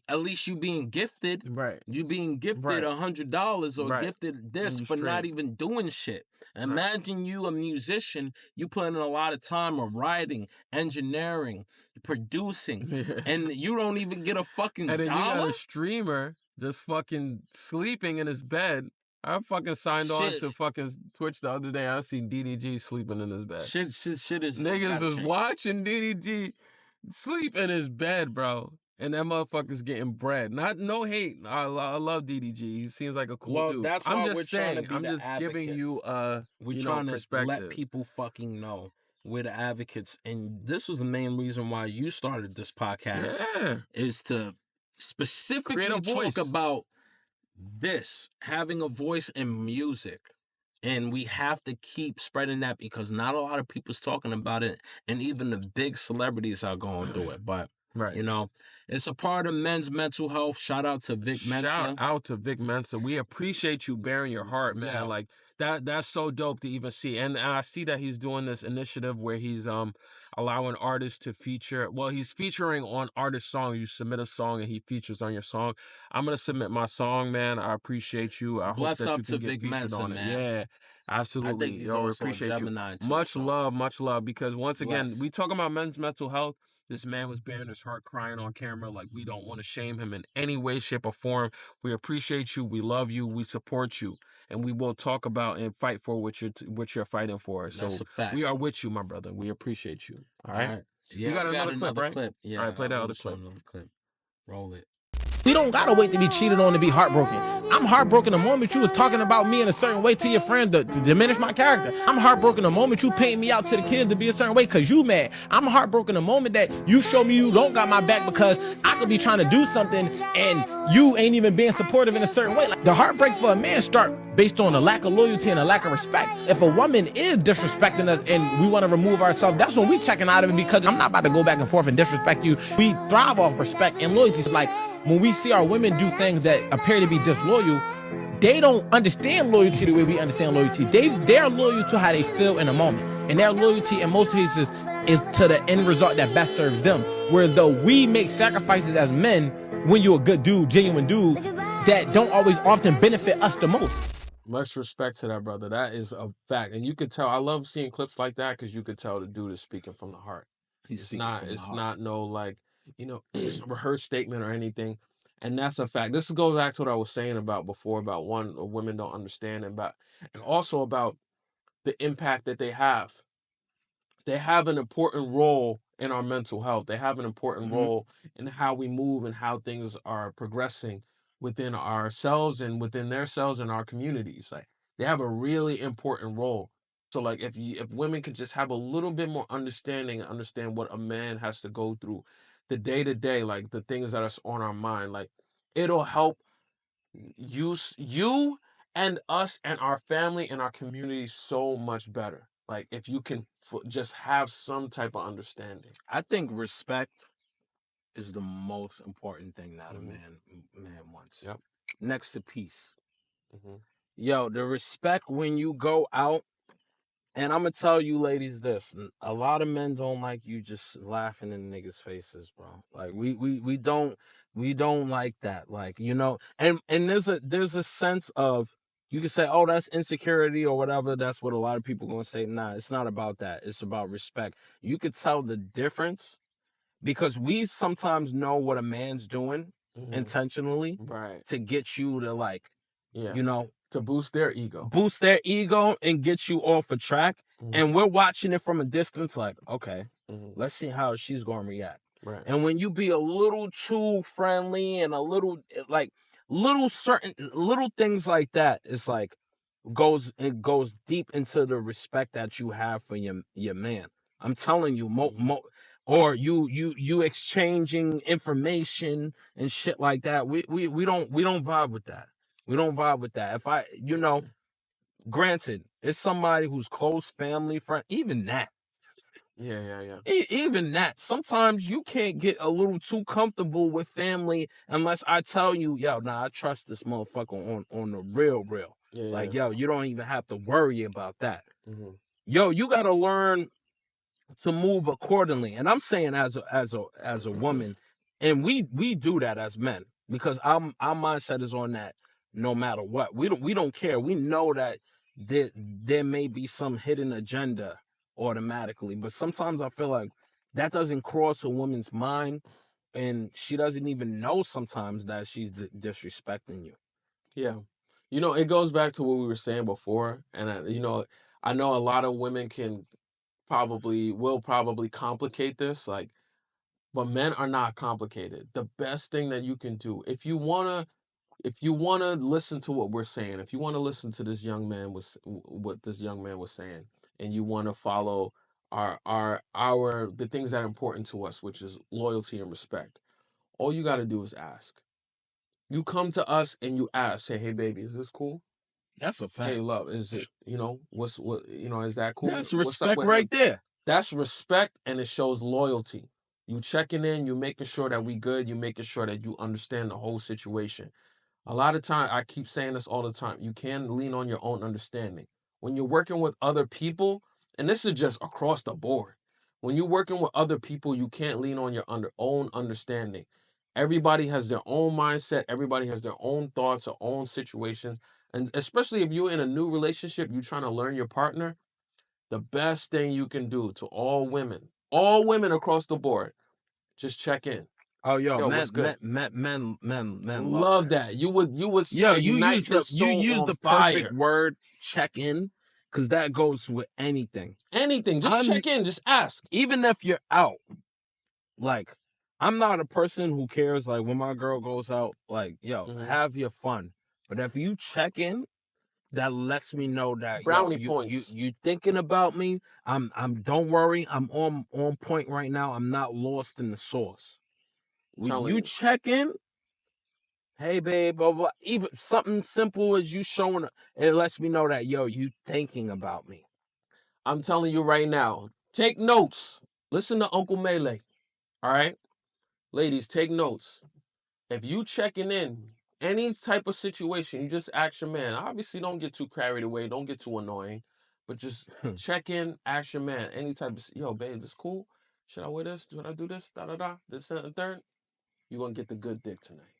[SPEAKER 2] at least you being gifted,
[SPEAKER 1] right?
[SPEAKER 2] You being gifted $100 or gifted this, but not even doing shit. Imagine you a musician, you put in a lot of time of writing, engineering, producing, and you don't even get a fucking
[SPEAKER 1] and then
[SPEAKER 2] dollar.
[SPEAKER 1] You got a streamer just fucking sleeping in his bed. I fucking signed on to fucking Twitch the other day. I seen DDG sleeping in his bed.
[SPEAKER 2] Shit is
[SPEAKER 1] niggas is watching DDG sleep in his bed, bro. And that motherfucker's getting bread. No hate. I love DDG. He seems like a cool dude.
[SPEAKER 2] That's why we're trying to be
[SPEAKER 1] I'm just
[SPEAKER 2] advocates.
[SPEAKER 1] giving you
[SPEAKER 2] we're trying to let people fucking know we're the advocates. And this was the main reason why you started this podcast.
[SPEAKER 1] Yeah.
[SPEAKER 2] Is to specifically talk about this, having a voice in music. And we have to keep spreading that, because not a lot of people's talking about it, and even the big celebrities are going through it. But it's a part of men's mental health. Shout out to Vic Mensa.
[SPEAKER 1] Shout out to Vic Mensa. We appreciate you bearing your heart, man. Yeah. Like that's so dope to even see. And I see that he's doing this initiative where he's allowing artists to feature. Well, he's featuring on artist songs. You submit a song and he features on your song. I'm gonna submit my song, man. I appreciate you. I
[SPEAKER 2] Bless
[SPEAKER 1] hope that
[SPEAKER 2] up
[SPEAKER 1] you
[SPEAKER 2] to
[SPEAKER 1] can get
[SPEAKER 2] Vic
[SPEAKER 1] featured
[SPEAKER 2] Mensa,
[SPEAKER 1] on
[SPEAKER 2] man.
[SPEAKER 1] it. Yeah. Absolutely.
[SPEAKER 2] I think he's also appreciate a Gemini
[SPEAKER 1] you.
[SPEAKER 2] Too,
[SPEAKER 1] much love, because once again, we talking about men's mental health. This man was bearing his heart, crying on camera. Like, we don't want to shame him in any way, shape, or form. We appreciate you. We love you. We support you. And we will talk about and fight for what you're fighting for.
[SPEAKER 2] That's a fact.
[SPEAKER 1] We are with you, my brother. We appreciate you. All right?
[SPEAKER 2] Yeah,
[SPEAKER 1] you got another clip, right?
[SPEAKER 2] Clip. Yeah,
[SPEAKER 1] all right, play that other clip.
[SPEAKER 2] Roll it.
[SPEAKER 4] We don't gotta wait to be cheated on to be heartbroken. I'm heartbroken the moment you was talking about me in a certain way to your friend to diminish my character. I'm heartbroken the moment you paint me out to the kids to be a certain way because you mad. I'm heartbroken the moment that you show me you don't got my back because I could be trying to do something and you ain't even being supportive in a certain way. Like, the heartbreak for a man start based on a lack of loyalty and a lack of respect. If a woman is disrespecting us and we want to remove ourselves, that's when we checking out of it, because I'm not about to go back and forth and disrespect you. We thrive off respect and loyalty. It's like, when we see our women do things that appear to be disloyal, they don't understand loyalty the way we understand loyalty. They're loyal to how they feel in a moment. And their loyalty in most cases is to the end result that best serves them. Whereas though we make sacrifices as men when you're a good dude, genuine dude, that don't always often benefit us the most.
[SPEAKER 1] Much respect to that, brother. That is a fact. And you could tell, I love seeing clips like that because you could tell the dude is speaking from the heart. It's not no like, rehearsed statement or anything. And that's a fact. This goes back to what I was saying about before, about women don't understand, and also about the impact that they have. They have an important role in our mental health. They have an important role in how we move and how things are progressing within ourselves and within themselves and our communities. Like, they have a really important role. So like if women could just have a little bit more understanding and understand what a man has to go through the day to day, like the things that are on our mind, like it'll help you and us and our family and our community so much better. Like if you can just have some type of understanding.
[SPEAKER 2] I think respect is the most important thing that a man wants.
[SPEAKER 1] Yep.
[SPEAKER 2] Next to peace. Yo, the respect when you go out. And I'm gonna tell you ladies this, a lot of men don't like you just laughing in niggas' faces, bro. Like we don't like that. Like, you know, and there's a sense of, you can say, oh, that's insecurity or whatever. That's what a lot of people gonna say. Nah, it's not about that. It's about respect. You could tell the difference because we sometimes know what a man's doing intentionally to get you to, like, you know,
[SPEAKER 1] to boost their ego
[SPEAKER 2] and get you off a track. And we're watching it from a distance, like, okay, let's see how she's going to react.
[SPEAKER 1] Right.
[SPEAKER 2] And when you be a little too friendly and a little, like, certain little things like that, it's like it goes deep into the respect that you have for your man. I'm telling you, or you exchanging information and shit like that. We don't vibe with that. We don't vibe with that. If I, you know, granted, it's somebody who's close family, friend, even that.
[SPEAKER 1] Yeah.
[SPEAKER 2] Even that. Sometimes you can't get a little too comfortable with family unless I tell you, yo, nah, I trust this motherfucker on the real.
[SPEAKER 1] Yeah,
[SPEAKER 2] like, yo, you don't even have to worry about that. Yo, you gotta learn to move accordingly. And I'm saying as a woman, and we do that as men, because our mindset is on that no matter what. We don't care. We know that there may be some hidden agenda automatically, but sometimes I feel like that doesn't cross a woman's mind, and she doesn't even know sometimes that she's disrespecting you.
[SPEAKER 1] Yeah. You know, it goes back to what we were saying before. And, I know a lot of women will probably complicate this. Like, but men are not complicated. The best thing that you can do, if you want to listen to what we're saying, if you want to listen to what this young man was saying, and you want to follow the things that are important to us, which is loyalty and respect, all you got to do is ask. You come to us and you ask, say, hey, baby, is this cool?
[SPEAKER 2] That's a fact.
[SPEAKER 1] Hey, love, is it, is that cool?
[SPEAKER 2] That's respect right there.
[SPEAKER 1] That's respect, and it shows loyalty. You checking in, you making sure that we good, you making sure that you understand the whole situation. A lot of time, I keep saying this all the time, you can lean on your own understanding. When you're working with other people, and this is just across the board, when you're working with other people, you can't lean on your own understanding. Everybody has their own mindset. Everybody has their own thoughts, their own situations. And especially if you're in a new relationship, you're trying to learn your partner, the best thing you can do to all women across the board, just check in.
[SPEAKER 2] Oh, yo, men love
[SPEAKER 1] that. You would
[SPEAKER 2] ignite his soul. You use the perfect
[SPEAKER 1] fire.
[SPEAKER 2] word, check in, because that goes with anything.
[SPEAKER 1] Just check in, just ask.
[SPEAKER 2] Even if you're out, like, I'm not a person who cares, like, when my girl goes out, like, yo, have your fun. But if you check in, that lets me know that
[SPEAKER 1] brownie points.
[SPEAKER 2] You thinking about me. I'm don't worry, I'm on point right now. I'm not lost in the sauce. You check in, hey babe, blah, blah, even something simple as you showing up, it lets me know that, yo, you thinking about me.
[SPEAKER 1] I'm telling you right now, take notes. Listen to Uncle Melee. All right? Ladies, take notes. If you checking in, any type of situation, you just ask your man. Obviously, don't get too carried away. Don't get too annoying. But just check in, ask your man. Any type of, yo, babe, this cool? Should I wear this? Should I do this? Da-da-da. This, and the third? You're going to get the good dick tonight.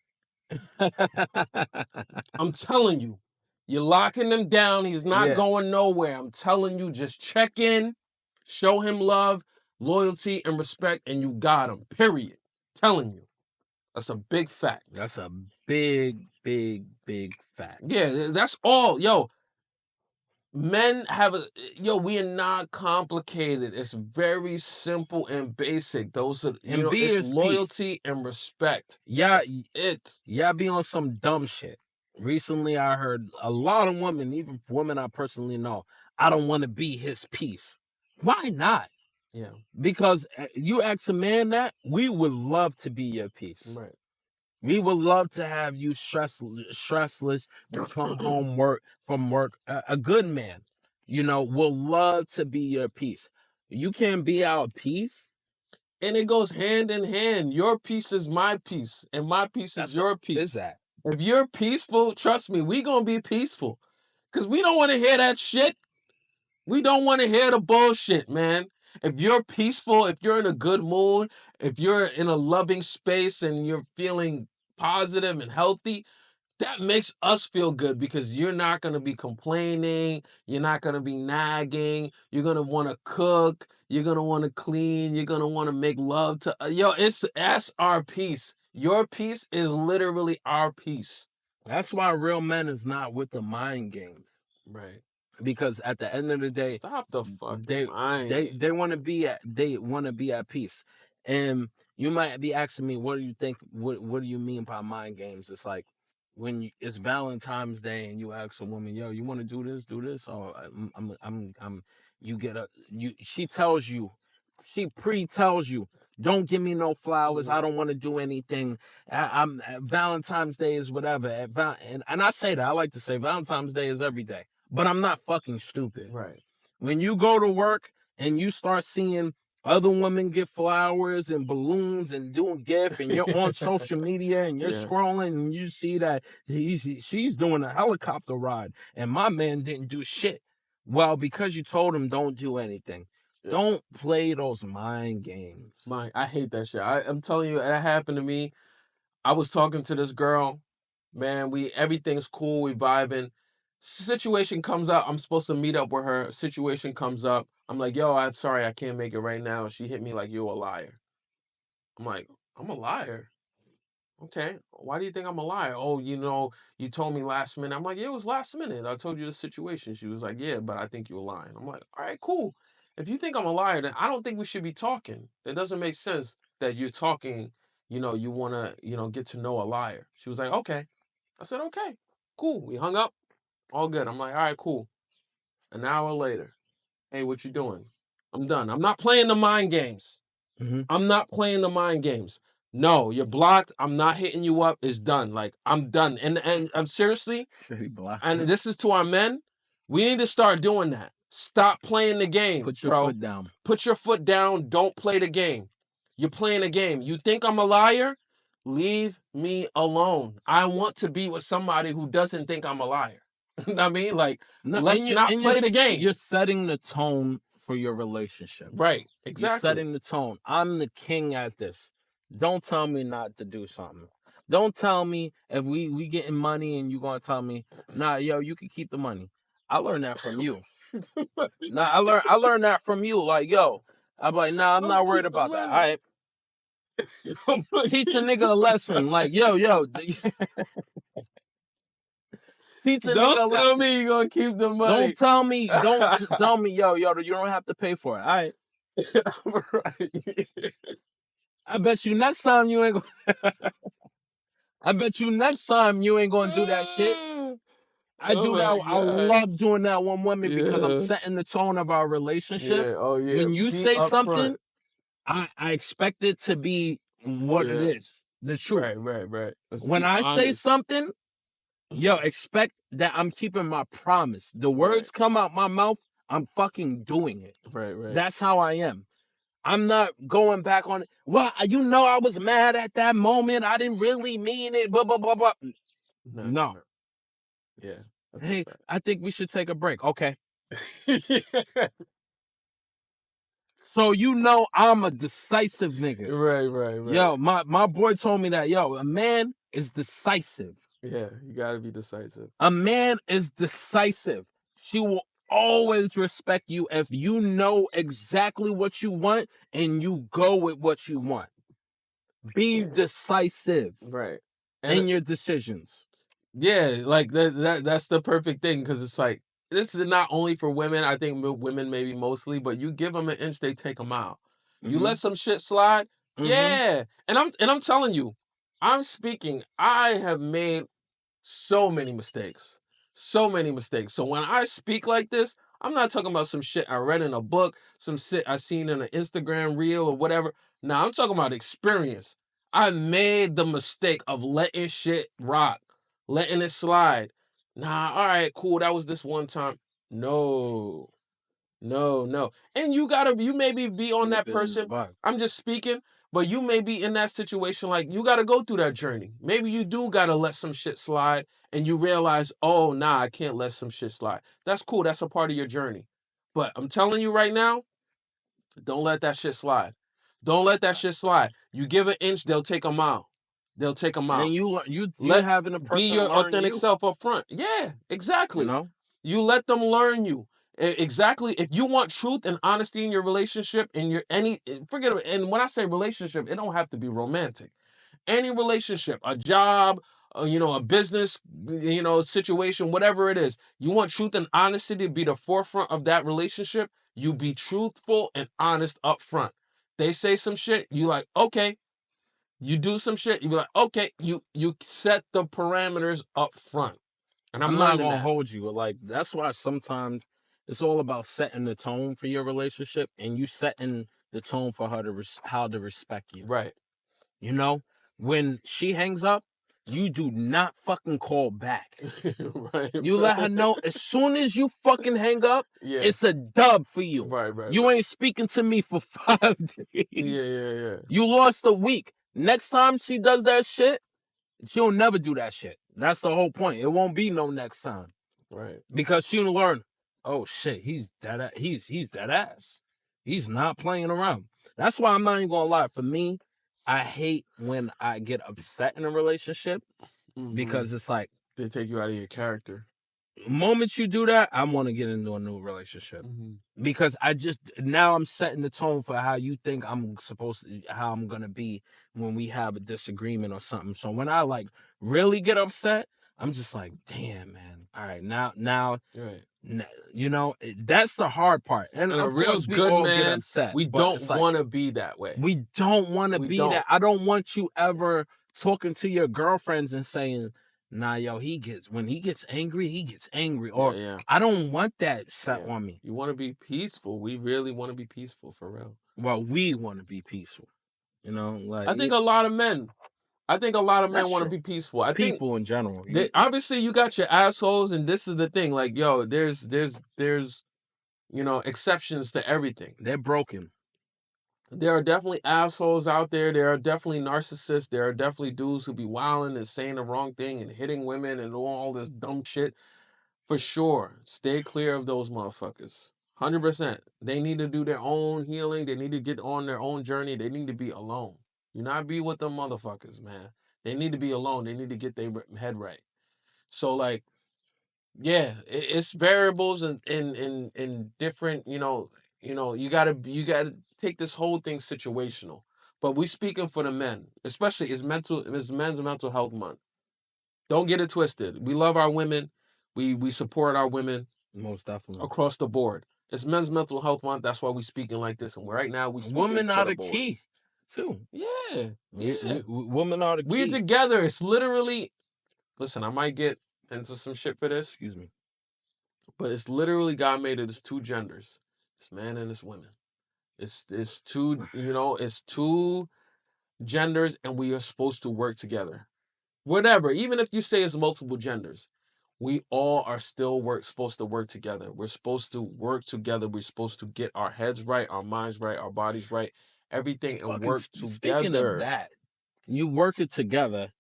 [SPEAKER 1] I'm telling you. You're locking him down. He's not going nowhere. I'm telling you, just check in, show him love, loyalty, and respect, and you got him. Period. Telling you. That's a big fact.
[SPEAKER 2] That's a big fact.
[SPEAKER 1] Yeah, that's all. Yo, men we are not complicated. It's very simple and basic. Those are, it's loyalty and respect.
[SPEAKER 2] Yeah,
[SPEAKER 1] it.
[SPEAKER 2] Yeah, be on some dumb shit. Recently, I heard a lot of women, even women I personally know, I don't want to be his piece. Why not?
[SPEAKER 1] Yeah.
[SPEAKER 2] Because you ask a man that, we would love to be your piece.
[SPEAKER 1] Right.
[SPEAKER 2] We would love to have you stressless. You come home from work. A good man, will love to be your peace. You can't be our peace.
[SPEAKER 1] And it goes hand in hand. Your peace is my peace, and my peace is your peace.
[SPEAKER 2] Is that?
[SPEAKER 1] If you're peaceful, trust me, we gonna be peaceful. Because we don't want to hear that shit. We don't want to hear the bullshit, man. If you're peaceful, if you're in a good mood, if you're in a loving space and you're feeling positive and healthy, that makes us feel good because you're not going to be complaining. You're not going to be nagging. You're going to want to cook. You're going to want to clean. You're going to want to make love to, that's our peace. Your peace is literally our peace.
[SPEAKER 2] That's why real men is not with the mind games.
[SPEAKER 1] Right.
[SPEAKER 2] Because at the end of the day,
[SPEAKER 1] stop the fuck.
[SPEAKER 2] They want to be at peace. And you might be asking me, what do you think? What do you mean by mind games? It's like when it's Valentine's Day and you ask a woman, yo, you want to do this? Or she tells you, she pre-tells you, don't give me no flowers. I don't want to do anything. I'm Valentine's Day is whatever. And I say that, I like to say Valentine's Day is every day. But I'm not fucking stupid.
[SPEAKER 1] Right.
[SPEAKER 2] When you go to work and you start seeing other women get flowers and balloons and doing gifts, and you're on social media and you're scrolling and you see that she's doing a helicopter ride and my man didn't do shit. Well, because you told him don't do anything. Yeah. Don't play those mind games.
[SPEAKER 1] I hate that shit. I'm telling you, that happened to me. I was talking to this girl. Man, everything's cool. We vibing. Situation comes up. I'm supposed to meet up with her. Situation comes up. I'm like, yo, I'm sorry, I can't make it right now. She hit me like, you're a liar. I'm like, I'm a liar? Okay. Why do you think I'm a liar? Oh, you told me last minute. I'm like, yeah, it was last minute. I told you the situation. She was like, yeah, but I think you're lying. I'm like, all right, cool. If you think I'm a liar, then I don't think we should be talking. It doesn't make sense that you're talking, you want to, get to know a liar. She was like, okay. I said, okay, cool. We hung up. All good. I'm like, all right, cool. An hour later, hey, what you doing? I'm done. I'm not playing the mind games.
[SPEAKER 2] Mm-hmm.
[SPEAKER 1] I'm not playing the mind games. No, you're blocked. I'm not hitting you up. It's done. Like, I'm done. And I'm seriously, and this is to our men, we need to start doing that. Stop playing the game.
[SPEAKER 2] Put your foot down.
[SPEAKER 1] Put your foot down. Don't play the game. You're playing a game. You think I'm a liar? Leave me alone. I want to be with somebody who doesn't think I'm a liar. You know what I mean? Like, let's not play the game.
[SPEAKER 2] You're setting the tone for your relationship.
[SPEAKER 1] Right. Exactly.
[SPEAKER 2] You're setting the tone. I'm the king at this. Don't tell me not to do something. Don't tell me if we getting money and you gonna tell me, nah, yo, you can keep the money. I learned that from you. Nah, I learned that from you. Like, yo, I'm like, nah, I'm not worried about that. All right. Teach a nigga a lesson. Like, yo.
[SPEAKER 1] Don't tell me you're gonna keep the money.
[SPEAKER 2] Don't tell me, yo, you don't have to pay for it. All right.
[SPEAKER 1] Right.
[SPEAKER 2] I bet you next time you ain't gonna do that shit. I do that. I love doing that one woman because I'm setting the tone of our relationship.
[SPEAKER 1] Yeah. Oh, yeah.
[SPEAKER 2] When you say something, I expect it to be what it is. The truth.
[SPEAKER 1] Right.
[SPEAKER 2] When I say something, yo, expect that I'm keeping my promise. The words come out my mouth, I'm fucking doing it.
[SPEAKER 1] Right.
[SPEAKER 2] That's how I am. I'm not going back on it. Well, I was mad at that moment. I didn't really mean it. Blah, blah, blah, blah. No.
[SPEAKER 1] Yeah.
[SPEAKER 2] Hey, I think we should take a break. Okay. So I'm a decisive nigga.
[SPEAKER 1] Right.
[SPEAKER 2] Yo, my boy told me that, yo, a man is decisive.
[SPEAKER 1] Yeah, you gotta be decisive.
[SPEAKER 2] A man is decisive. She will always respect you if you know exactly what you want and you go with what you want. Be decisive.
[SPEAKER 1] Right.
[SPEAKER 2] In your decisions.
[SPEAKER 1] Yeah, like that's the perfect thing, because it's like, this is not only for women. I think women maybe mostly, but you give them an inch, they take them out. Mm-hmm. You let some shit slide. Mm-hmm. Yeah. And I'm telling you, I'm speaking. I have made so many mistakes. So when I speak like this, I'm not talking about some shit I read in a book, some shit I seen in an Instagram reel or whatever. Now I'm talking about experience. I made the mistake of letting shit rock, letting it slide. Nah, all right, cool. That was this one time. No. And you maybe be on that person. I'm just speaking, but you may be in that situation like you got to go through that journey. Maybe you do got to let some shit slide and you realize, oh, nah, I can't let some shit slide. That's cool. That's a part of your journey. But I'm telling you right now, don't let that shit slide. Don't let that shit slide. You give an inch, they'll take a mile. They'll take a mile.
[SPEAKER 2] And you having a person
[SPEAKER 1] be your
[SPEAKER 2] learn
[SPEAKER 1] authentic
[SPEAKER 2] you.
[SPEAKER 1] self up front. Yeah, exactly.
[SPEAKER 2] You know?
[SPEAKER 1] You let them learn you. Exactly. If you want truth and honesty in your relationship, in your forget it. And when I say relationship, it don't have to be romantic. Any relationship, a job, a business, situation, whatever it is. You want truth and honesty to be the forefront of that relationship. You be truthful and honest up front. They say some shit, you like, okay. You do some shit, you be like, okay. You set the parameters up front. And I'm
[SPEAKER 2] not gonna
[SPEAKER 1] that.
[SPEAKER 2] hold you. Like, that's why sometimes it's all about setting the tone for your relationship and you setting the tone for her how to respect you.
[SPEAKER 1] Right.
[SPEAKER 2] You know, when she hangs up, you do not fucking call back.
[SPEAKER 1] Right.
[SPEAKER 2] You let her know as soon as you fucking hang up, it's a dub for you.
[SPEAKER 1] Right.
[SPEAKER 2] You ain't speaking to me for 5 days.
[SPEAKER 1] Yeah.
[SPEAKER 2] You lost a week. Next time she does that shit, she'll never do that shit. That's the whole point. It won't be no next time.
[SPEAKER 1] Right.
[SPEAKER 2] Because she'll learn, oh shit, he's dead ass. He's not playing around. That's why I'm not even gonna lie. For me, I hate when I get upset in a relationship because it's like
[SPEAKER 1] they take you out of your character.
[SPEAKER 2] The moment you do that, I want to get into a new relationship because now I'm setting the tone for how you think how I'm gonna be when we have a disagreement or something. So when I like really get upset, I'm just like, damn, man. All right, now, right. That's the hard part. And of course, we all get upset.
[SPEAKER 1] We don't want to be that way.
[SPEAKER 2] We don't want to be that. I don't want you ever talking to your girlfriends and saying, nah, yo, when he gets angry. Or I don't want that set on me.
[SPEAKER 1] You want to be peaceful. We really want to be peaceful for real.
[SPEAKER 2] Well, we want to be peaceful.
[SPEAKER 1] I think a lot of men want to be peaceful. I think
[SPEAKER 2] people in general.
[SPEAKER 1] Obviously, you got your assholes, and this is the thing. Like, yo, there's exceptions to everything.
[SPEAKER 2] They're broken.
[SPEAKER 1] There are definitely assholes out there. There are definitely narcissists. There are definitely dudes who be wilding and saying the wrong thing and hitting women and all this dumb shit. For sure. Stay clear of those motherfuckers. 100%. They need to do their own healing. They need to get on their own journey. They need to be alone. You not be with them motherfuckers, man. They need to be alone. They need to get their head right. So, like, yeah, it's variables and different, you gotta take this whole thing situational. But we speaking for the men, especially it's men's mental health month. Don't get it twisted. We love our women. We support our women.
[SPEAKER 2] Most definitely.
[SPEAKER 1] Across the board. It's men's mental health month. That's why we speaking like this. And right now we
[SPEAKER 2] women are the key too.
[SPEAKER 1] Yeah.
[SPEAKER 2] Women are the key.
[SPEAKER 1] We're together. It's literally, listen, I might get into some shit for this.
[SPEAKER 2] Excuse me.
[SPEAKER 1] But it's literally God made it as two genders. It's man and it's women. It's two, it's two genders and we are supposed to work together. Whatever, even if you say it's multiple genders, we all are still supposed to work together. We're supposed to work together. We're supposed to get our heads right, our minds right, our bodies right, everything and work together.
[SPEAKER 2] Speaking of that, you work it together.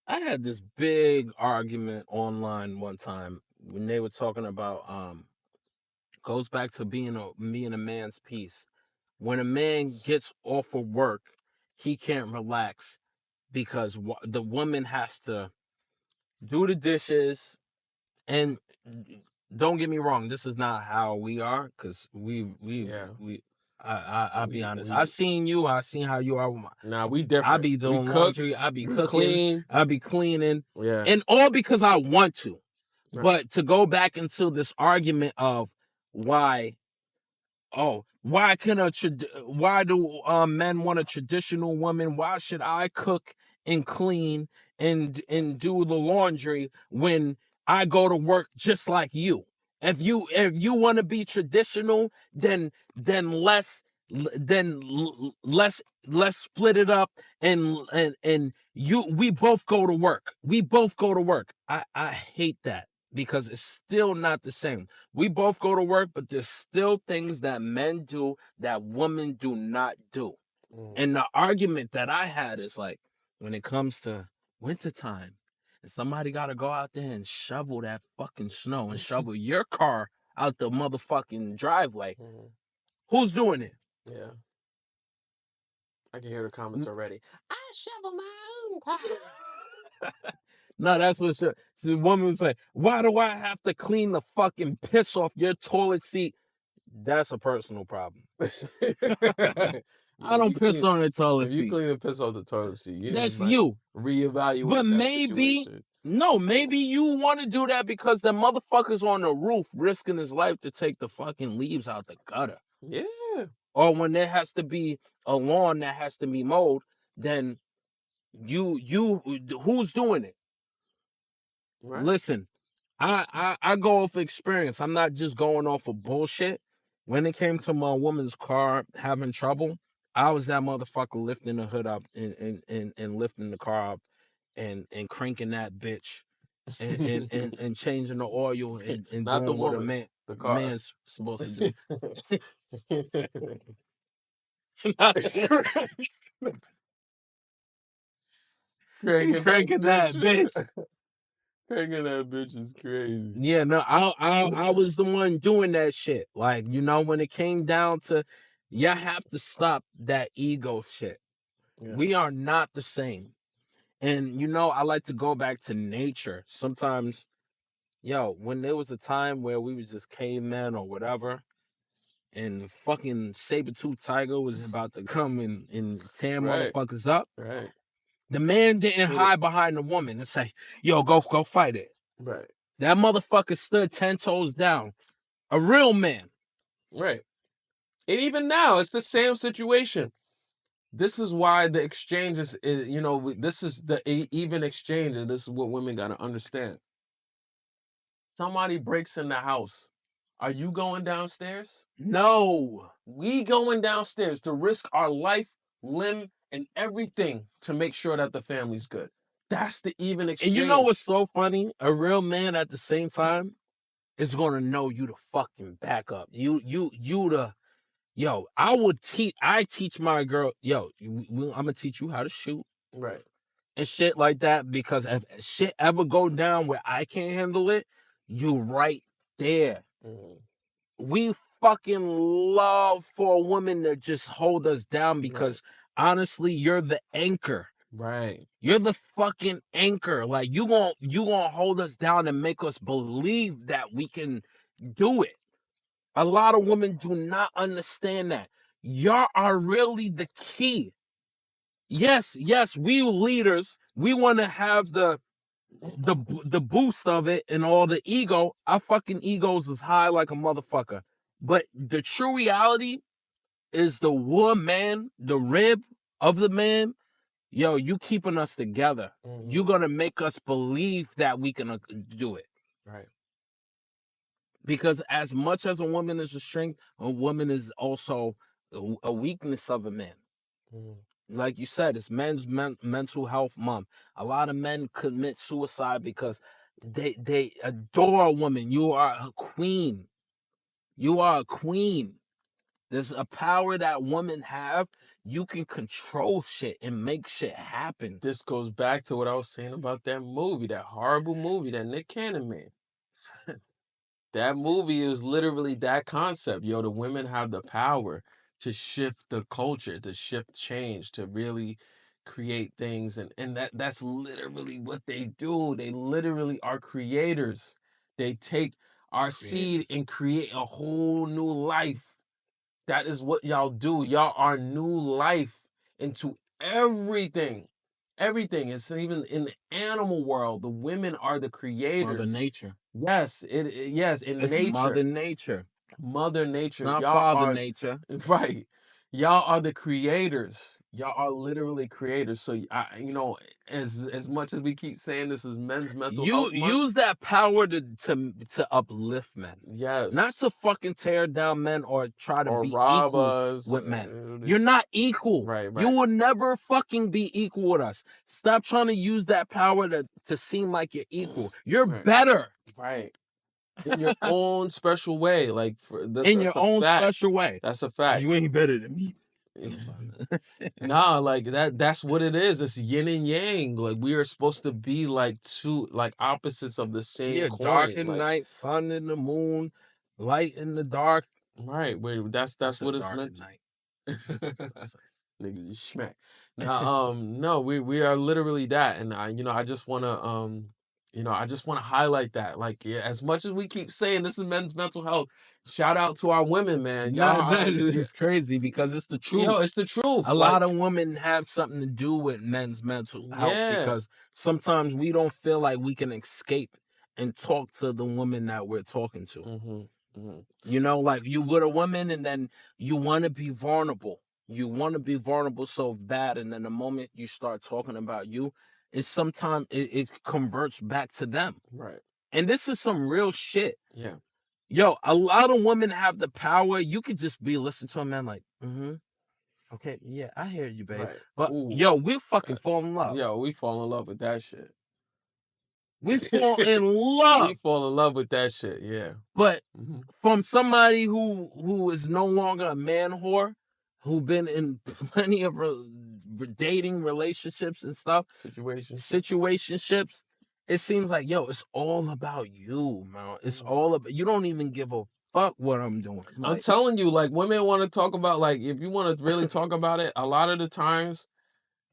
[SPEAKER 2] I had this big argument online one time when they were talking about goes back to being a man's piece. When a man gets off of work, he can't relax because the woman has to do the dishes. And don't get me wrong, this is not how we are, because I'll be honest. I've seen you. I've seen how you are.
[SPEAKER 1] Nah, we different.
[SPEAKER 2] I be doing laundry. I be cooking. I be cleaning. Yeah. And all because I want to. Right. But to go back into this argument of why do men want a traditional woman? Why should I cook and clean and do the laundry when I go to work just like you? If you want to be traditional, then less let's split it up and we both go to work. We both go to work. I hate that because it's still not the same. We both go to work, but there's still things that men do that women do not do. And the argument that I had is like, when it comes to wintertime, and somebody got to go out there and shovel that fucking snow and shovel your car out the motherfucking driveway. Who's doing it?
[SPEAKER 1] Yeah. I can hear the comments already. I shovel my own car.
[SPEAKER 2] No, that's what the woman would say. Why do I have to clean the fucking piss off your toilet seat? That's a personal problem. I don't piss on the toilet seat.
[SPEAKER 1] If you clean the piss off the toilet seat, you
[SPEAKER 2] that's
[SPEAKER 1] might
[SPEAKER 2] you.
[SPEAKER 1] Reevaluate.
[SPEAKER 2] But
[SPEAKER 1] that
[SPEAKER 2] maybe,
[SPEAKER 1] situation.
[SPEAKER 2] maybe you want to do that because the motherfucker's on the roof risking his life to take the fucking leaves out the gutter.
[SPEAKER 1] Yeah.
[SPEAKER 2] Or when there has to be a lawn that has to be mowed, then who's doing it? Right. Listen, I go off experience. I'm not just going off of bullshit. When it came to my woman's car having trouble, I was that motherfucker lifting the hood up and lifting the car up and cranking that bitch and changing the oil and
[SPEAKER 1] not
[SPEAKER 2] doing
[SPEAKER 1] the
[SPEAKER 2] what
[SPEAKER 1] woman,
[SPEAKER 2] a
[SPEAKER 1] car.
[SPEAKER 2] man's supposed to do. Cranking that bitch.
[SPEAKER 1] Cranking that bitch is crazy.
[SPEAKER 2] Yeah, no, I was the one doing that shit. Like, you know, when it came down to, you have to stop that ego shit. Yeah. We are not the same. And, you know, I like to go back to nature. Sometimes, when there was a time where we was just cavemen or whatever, and fucking saber-tooth tiger was about to come and tear motherfuckers up.
[SPEAKER 1] Right.
[SPEAKER 2] The man didn't hide behind the woman and say, yo, go fight it.
[SPEAKER 1] Right.
[SPEAKER 2] That motherfucker stood 10 toes down. A real man.
[SPEAKER 1] Right. And even now, it's the same situation. This is why the exchange is this is the even exchange, and this is what women got to understand. Somebody breaks in the house. Are you going downstairs?
[SPEAKER 2] No.
[SPEAKER 1] We going downstairs to risk our life, limb, and everything to make sure that the family's good. That's the even exchange.
[SPEAKER 2] And you know what's so funny? A real man at the same time is going to know you to fucking back up. I teach my girl, I'm going to teach you how to shoot.
[SPEAKER 1] Right.
[SPEAKER 2] And shit like that, because if shit ever go down where I can't handle it, you right there. We fucking love for a woman to just hold us down because honestly, you're the anchor.
[SPEAKER 1] Right.
[SPEAKER 2] You're the fucking anchor. Like you gonna hold us down and make us believe that we can do it. A lot of women do not understand that. Y'all are really the key. Yes, we leaders, we want to have the boost of it and all the ego. Our fucking egos is high like a motherfucker. But the true reality is the woman, the rib of the man, you keeping us together. You're going to make us believe that we can do it.
[SPEAKER 1] Right.
[SPEAKER 2] Because as much as a woman is a strength, a woman is also a weakness of a man. Like you said, it's men's mental health month. A lot of men commit suicide because they adore a woman. You are a queen. You are a queen. There's a power that women have. You can control shit and make shit happen.
[SPEAKER 1] This goes back to what I was saying about that movie, that horrible movie that Nick Cannon made. That movie is literally that concept. The women have the power to shift the culture, to shift change, to really create things. And that's literally what they do. They literally are creators. They take our seed and create a whole new life. That is what y'all do. Y'all are new life into everything. Everything. It's even in the animal world. The women are the creators.
[SPEAKER 2] Mother Nature.
[SPEAKER 1] Yes, yes, in
[SPEAKER 2] it's
[SPEAKER 1] nature.
[SPEAKER 2] Mother Nature.
[SPEAKER 1] Mother Nature.
[SPEAKER 2] It's not Father Nature.
[SPEAKER 1] Right. Y'all are the creators. Y'all are literally creators. So you know, as much as we keep saying this is Men's Mental Health Month,
[SPEAKER 2] use that power to uplift men.
[SPEAKER 1] yes,
[SPEAKER 2] Not to fucking tear down men or try to
[SPEAKER 1] or
[SPEAKER 2] be
[SPEAKER 1] rob
[SPEAKER 2] equal
[SPEAKER 1] us
[SPEAKER 2] with men. You're not equal.
[SPEAKER 1] Right.
[SPEAKER 2] You will never fucking be equal with us. Stop trying to use that power to seem like you're equal. You're better.
[SPEAKER 1] Right. In your own special way, like
[SPEAKER 2] In your own special way.
[SPEAKER 1] That's a fact.
[SPEAKER 2] You ain't better than me.
[SPEAKER 1] Nah, like that's what it is. It's yin and yang. Like we are supposed to be like two like opposites of the same coin.
[SPEAKER 2] Dark in the night, sun in the moon, light in the dark.
[SPEAKER 1] Right. Wait, that's what it's meant to. Nigga, you smack. Now, no, we are literally that. And I just wanna I just want to highlight that. Like, yeah, as much as we keep saying this is men's mental health, shout out to our women, man.
[SPEAKER 2] That is crazy because it's the truth.
[SPEAKER 1] Yo, it's the truth.
[SPEAKER 2] A lot of women have something to do with men's mental health because sometimes we don't feel like we can escape and talk to the women that we're talking to. You know, like you with a woman and then you want to be vulnerable. You want to be vulnerable so bad, and then the moment you start talking about you, it's sometimes it converts back to them.
[SPEAKER 1] Right.
[SPEAKER 2] And this is some real shit.
[SPEAKER 1] Yeah.
[SPEAKER 2] Yo, a lot of women have the power. You could just be listening to a man like, okay, yeah, I hear you, babe.
[SPEAKER 1] Right.
[SPEAKER 2] But yo, we fucking fall in love.
[SPEAKER 1] Yo, we fall in love with that shit.
[SPEAKER 2] We fall in love.
[SPEAKER 1] We fall in love with that shit, yeah.
[SPEAKER 2] But from somebody who is no longer a man whore, who been in plenty of dating relationships and stuff, situationships, it seems like, yo, it's all about you, man. It's all about, you don't even give a fuck what I'm doing.
[SPEAKER 1] Like, I'm telling you, like, women want to talk about, like, if you want to really talk about it, a lot of the times,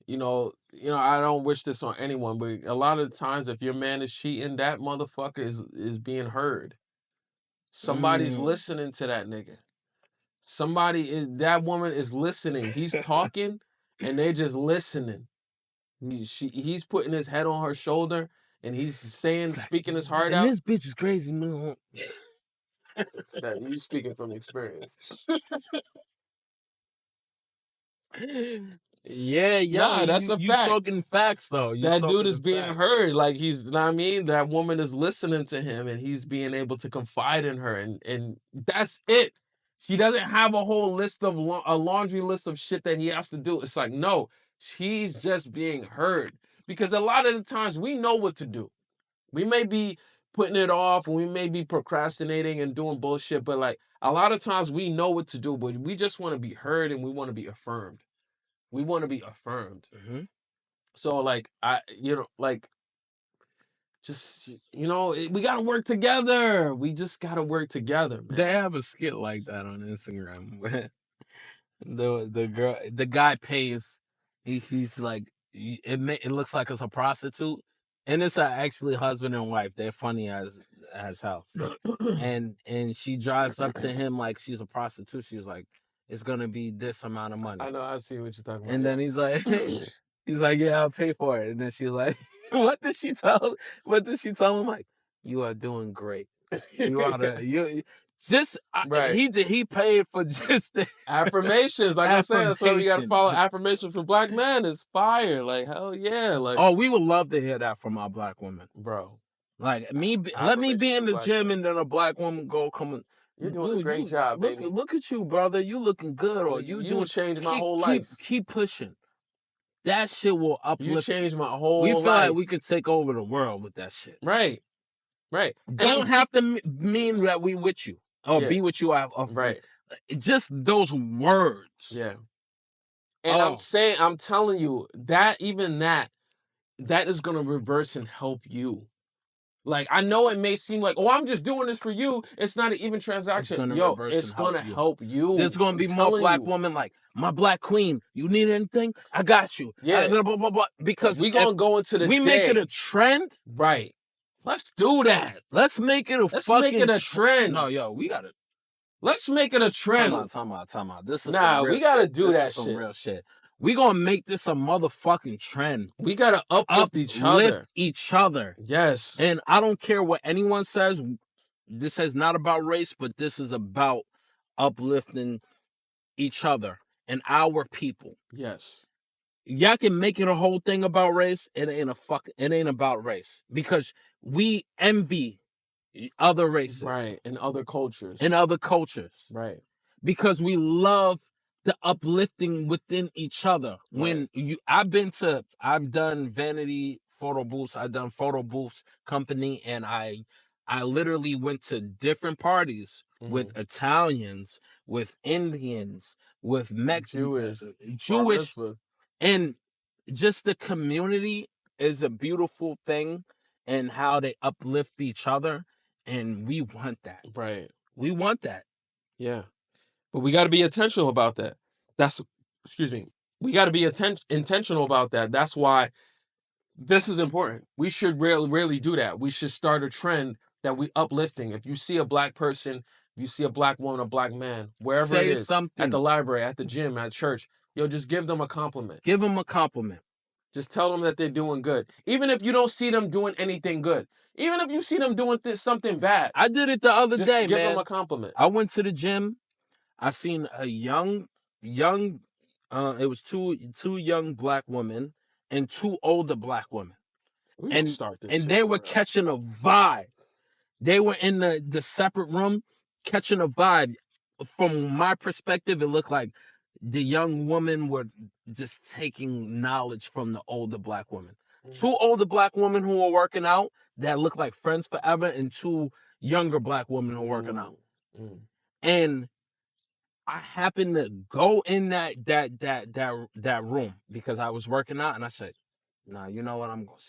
[SPEAKER 1] you know, I don't wish this on anyone, but a lot of the times, if your man is cheating, that motherfucker is being heard. Somebody's listening to that nigga. That woman is listening. He's talking, and they're just listening. He's putting his head on her shoulder, and he's speaking his heart out.
[SPEAKER 2] This bitch is crazy, man.
[SPEAKER 1] That you speaking from experience.
[SPEAKER 2] Yeah,
[SPEAKER 1] that's a fact.
[SPEAKER 2] You talking facts though.
[SPEAKER 1] That dude is being heard. Like he's, you know what I mean? That woman is listening to him, and he's being able to confide in her, and that's it. He doesn't have a whole list of a laundry list of shit that he has to do. It's like, no, he's just being heard. Because a lot of the times we know what to do. We may be putting it off, and we may be procrastinating and doing bullshit, but like a lot of times we know what to do, but we just want to be heard and we want to be affirmed. We want to be affirmed. So like, we got to work together. We just got to work together, man.
[SPEAKER 2] They have a skit like that on Instagram where the guy pays, he's like, it looks like it's a prostitute, and it's actually husband and wife. They're funny as hell. and she drives up to him like she's a prostitute. She was like, it's gonna be this amount of money.
[SPEAKER 1] I know, I see what you're talking about.
[SPEAKER 2] And then he's like, yeah, I'll pay for it. And then she's like, what did she tell him? Like, you are doing great. You are right. He paid for just the
[SPEAKER 1] affirmations. Like I said, so we gotta follow affirmations from black men. Is fire. Like, hell yeah. Like,
[SPEAKER 2] oh, we would love to hear that from our black women,
[SPEAKER 1] bro.
[SPEAKER 2] Like let me be in the gym and then a black woman go come and,
[SPEAKER 1] you're doing a great job, baby.
[SPEAKER 2] Look at you, brother. You looking good, or
[SPEAKER 1] you changed my whole life.
[SPEAKER 2] Keep pushing. That shit will uplift.
[SPEAKER 1] You changed my whole life.
[SPEAKER 2] We feel like we could take over the world with that shit.
[SPEAKER 1] Right.
[SPEAKER 2] Don't have to mean that we with you or be with you.
[SPEAKER 1] Right.
[SPEAKER 2] Just those words.
[SPEAKER 1] Yeah. And I'm telling you that even that is gonna reverse and help you. Like, I know it may seem like, oh, I'm just doing this for you. It's not an even transaction. It's going to help you.
[SPEAKER 2] There's going to be more black women like, my black queen, you need anything? I got you.
[SPEAKER 1] Yeah.
[SPEAKER 2] Blah, blah, blah, blah. Because
[SPEAKER 1] we're going to go into the
[SPEAKER 2] we make it a trend.
[SPEAKER 1] Right. Let's do that.
[SPEAKER 2] Let's make it a
[SPEAKER 1] trend.
[SPEAKER 2] No, yo, we got to.
[SPEAKER 1] Let's make it a trend.
[SPEAKER 2] Time out. This is
[SPEAKER 1] we got to do that shit.
[SPEAKER 2] Some real shit. We gonna make this a motherfucking trend.
[SPEAKER 1] We gotta uplift
[SPEAKER 2] each other.
[SPEAKER 1] Yes.
[SPEAKER 2] And I don't care what anyone says. This is not about race, but this is about uplifting each other and our people.
[SPEAKER 1] Yes.
[SPEAKER 2] y'all can make it a whole thing about race. It ain't about race, because we envy other races,
[SPEAKER 1] right, and other cultures,
[SPEAKER 2] right, because we love the uplifting within each other. When I've done vanity photo booths, I've done photo booths company, and I literally went to different parties with Italians, with Indians, with Jewish, and just the community is a beautiful thing, and how they uplift each other, and we want that.
[SPEAKER 1] right?
[SPEAKER 2] We want that.
[SPEAKER 1] Yeah, but we got to be intentional about that. Excuse me. We got to be intentional about that. That's why this is important. We should really do that. We should start a trend that we uplifting. If you see a black person, if you see a black woman, a black man, wherever
[SPEAKER 2] Say
[SPEAKER 1] it is,
[SPEAKER 2] something.
[SPEAKER 1] at the library, at the gym, at church, just give them a compliment.
[SPEAKER 2] Give them a compliment.
[SPEAKER 1] Just tell them that they're doing good. Even if you don't see them doing anything good. Even if you see them doing something bad.
[SPEAKER 2] I did it the other day,
[SPEAKER 1] man. Give them a compliment.
[SPEAKER 2] I went to the gym. I seen a young, it was two young black women and two older black women. And they were catching a vibe. They were in the separate room catching a vibe. From my perspective, it looked like the young women were just taking knowledge from the older black women. Two older black women who were working out that looked like friends forever, and two younger black women who were working out. And I happened to go in that room because I was working out, and I said, "Nah, you know what? I'm gonna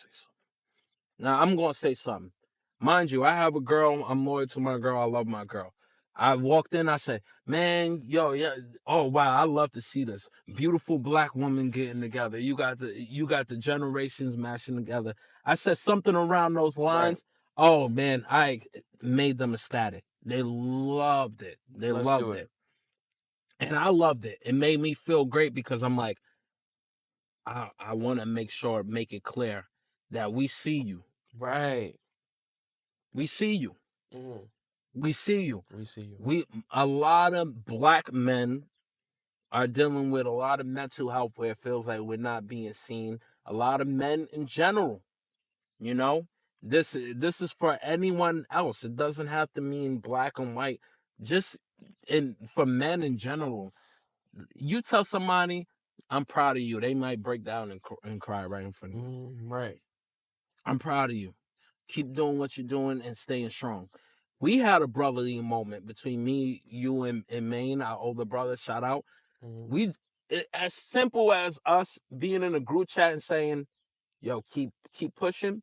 [SPEAKER 2] say something." Mind you, I have a girl. I'm loyal to my girl. I love my girl. I walked in. I said, "Man, yo, yeah. Oh wow, I love to see this beautiful black woman getting together. You got the generations mashing together." I said something around those lines. Right. Oh man, I made them ecstatic. They loved it. Loved it. And I loved it. It made me feel great because I'm like, I want to make it clear that we see you.
[SPEAKER 1] Right.
[SPEAKER 2] We see you. We see you. A lot of black men are dealing with a lot of mental health where it feels like we're not being seen. A lot of men in general, this is for anyone else. It doesn't have to mean black and white. Just for men in general. You tell somebody, "I'm proud of you," they might break down and cry right in front of you.
[SPEAKER 1] Right.
[SPEAKER 2] "I'm proud of you. Keep doing what you're doing and staying strong." We had a brotherly moment between me, you, and Maine, our older brother. Shout out. As simple as us being in a group chat and saying, "Yo, keep pushing."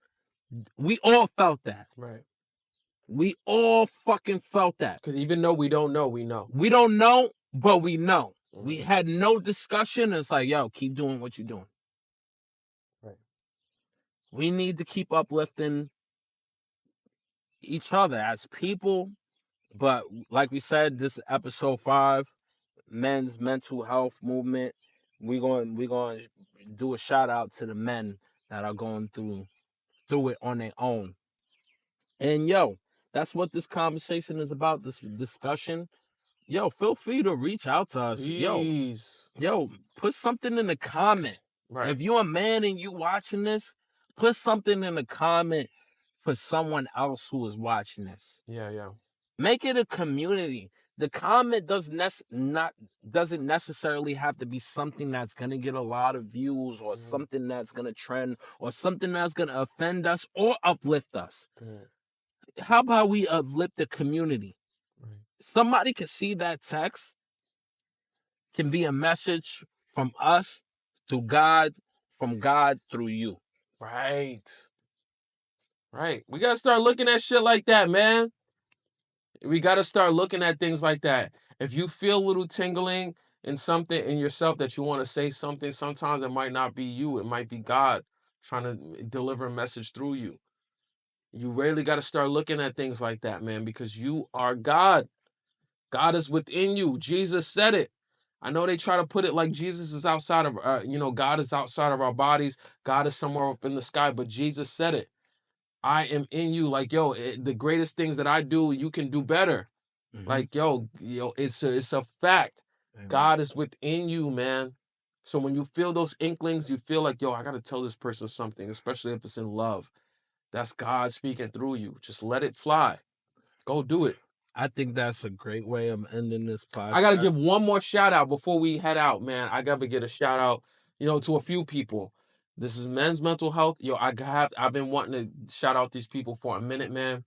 [SPEAKER 2] We all felt that.
[SPEAKER 1] Right.
[SPEAKER 2] We all fucking felt that.
[SPEAKER 1] Because even though we don't know, we know.
[SPEAKER 2] We don't know, but we know. We had no discussion. It's like, yo, keep doing what you're doing.
[SPEAKER 1] Right.
[SPEAKER 2] We need to keep uplifting each other as people. But like we said, this is episode 5, men's mental health movement. We're going to do a shout out to the men that are going through it on their own. And yo, that's what this conversation is about, this discussion. Yo, feel free to reach out to us.
[SPEAKER 1] Jeez.
[SPEAKER 2] Yo, put something in the comment. Right. If you're a man and you watching this, put something in the comment for someone else who is watching this.
[SPEAKER 1] Yeah.
[SPEAKER 2] Make it a community. The comment doesn't necessarily have to be something that's gonna get a lot of views, or something that's gonna trend, or something that's gonna offend us or uplift us. How about we uplift the community? Right. Somebody can see that text, can be a message from us to God, from God through you.
[SPEAKER 1] Right. We got to start looking at shit like that, man. We got to start looking at things like that. If you feel a little tingling in something in yourself that you want to say something, sometimes it might not be you. It might be God trying to deliver a message through you. You really got to start looking at things like that, man, because you are God. God is within you. Jesus said it. I know they try to put it like Jesus is outside of, God is outside of our bodies. God is somewhere up in the sky, but Jesus said it. I am in you. Like, yo, the greatest things that I do, you can do better. Like, yo, it's a fact. Amen. God is within you, man. So when you feel those inklings, you feel like, yo, I got to tell this person something, especially if it's in love. That's God speaking through you. Just let it fly. Go do it.
[SPEAKER 2] I think that's a great way of ending this podcast.
[SPEAKER 1] I got to give one more shout out before we head out, man. I got to get a shout out, to a few people. This is men's mental health. Yo, I've been wanting to shout out these people for a minute, man.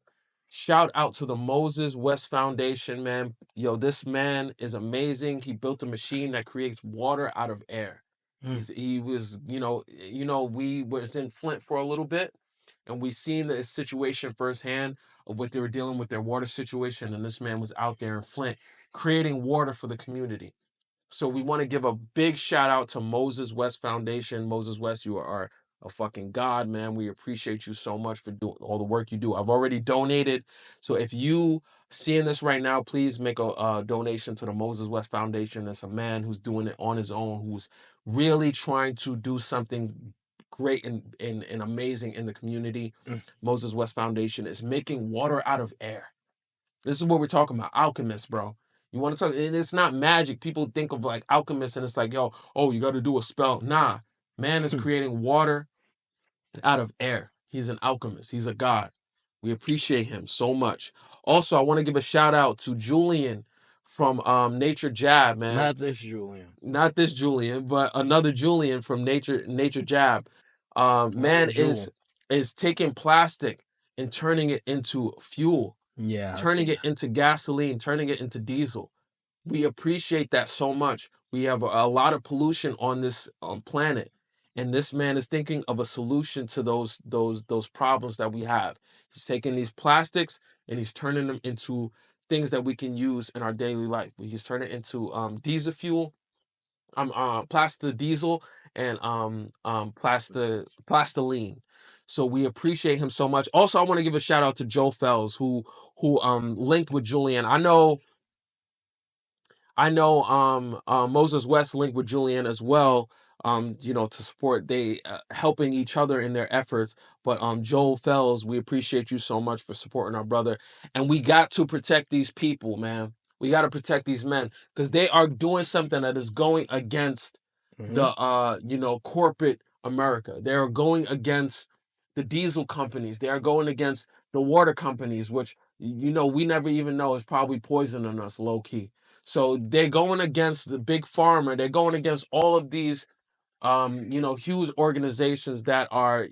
[SPEAKER 1] Shout out to the Moses West Foundation, man. Yo, this man is amazing. He built a machine that creates water out of air. He was, we was in Flint for a little bit, and we seen the situation firsthand of what they were dealing with their water situation, and this man was out there in Flint creating water for the community. So we want to give a big shout out to Moses West Foundation. Moses West, you are a fucking god, man. We appreciate you so much for doing all the work you do. I've already donated. So if you seeing this right now, please make a donation to the Moses West Foundation. It's a man who's doing it on his own, who's really trying to do something great and amazing in the community. Moses West Foundation is making water out of air. This is what we're talking about. Alchemists, bro. You want to talk, and it's not magic. People think of like alchemists, and it's like, yo, you got to do a spell. Nah, man is creating water out of air. He's an alchemist. He's a god. We appreciate him so much. Also, I want to give a shout out to Julian from Nature Jab, man.
[SPEAKER 2] Not this Julian.
[SPEAKER 1] Not this Julian, but another Julian from Nature Jab. Man is taking plastic and turning it into fuel.
[SPEAKER 2] Yeah.
[SPEAKER 1] Turning it into gasoline, turning it into diesel. We appreciate that so much. We have a lot of pollution on this planet, and this man is thinking of a solution to those problems that we have. He's taking these plastics and he's turning them into things that we can use in our daily life. He's turning it into diesel fuel, plastic diesel, and plastiline. So we appreciate him so much. Also, I want to give a shout out to Joe Fells, who linked with Julian. I know Moses West linked with Julian as well, to support they helping each other in their efforts. But Joel Fells, we appreciate you so much for supporting our brother. And we got to protect these people, man. We got to protect these men because they are doing something that is going against the corporate America. They are going against the diesel companies. They are going against the water companies, which we never even know is probably poisoning us low key. So they're going against the big pharma. They're going against all of these huge organizations that are,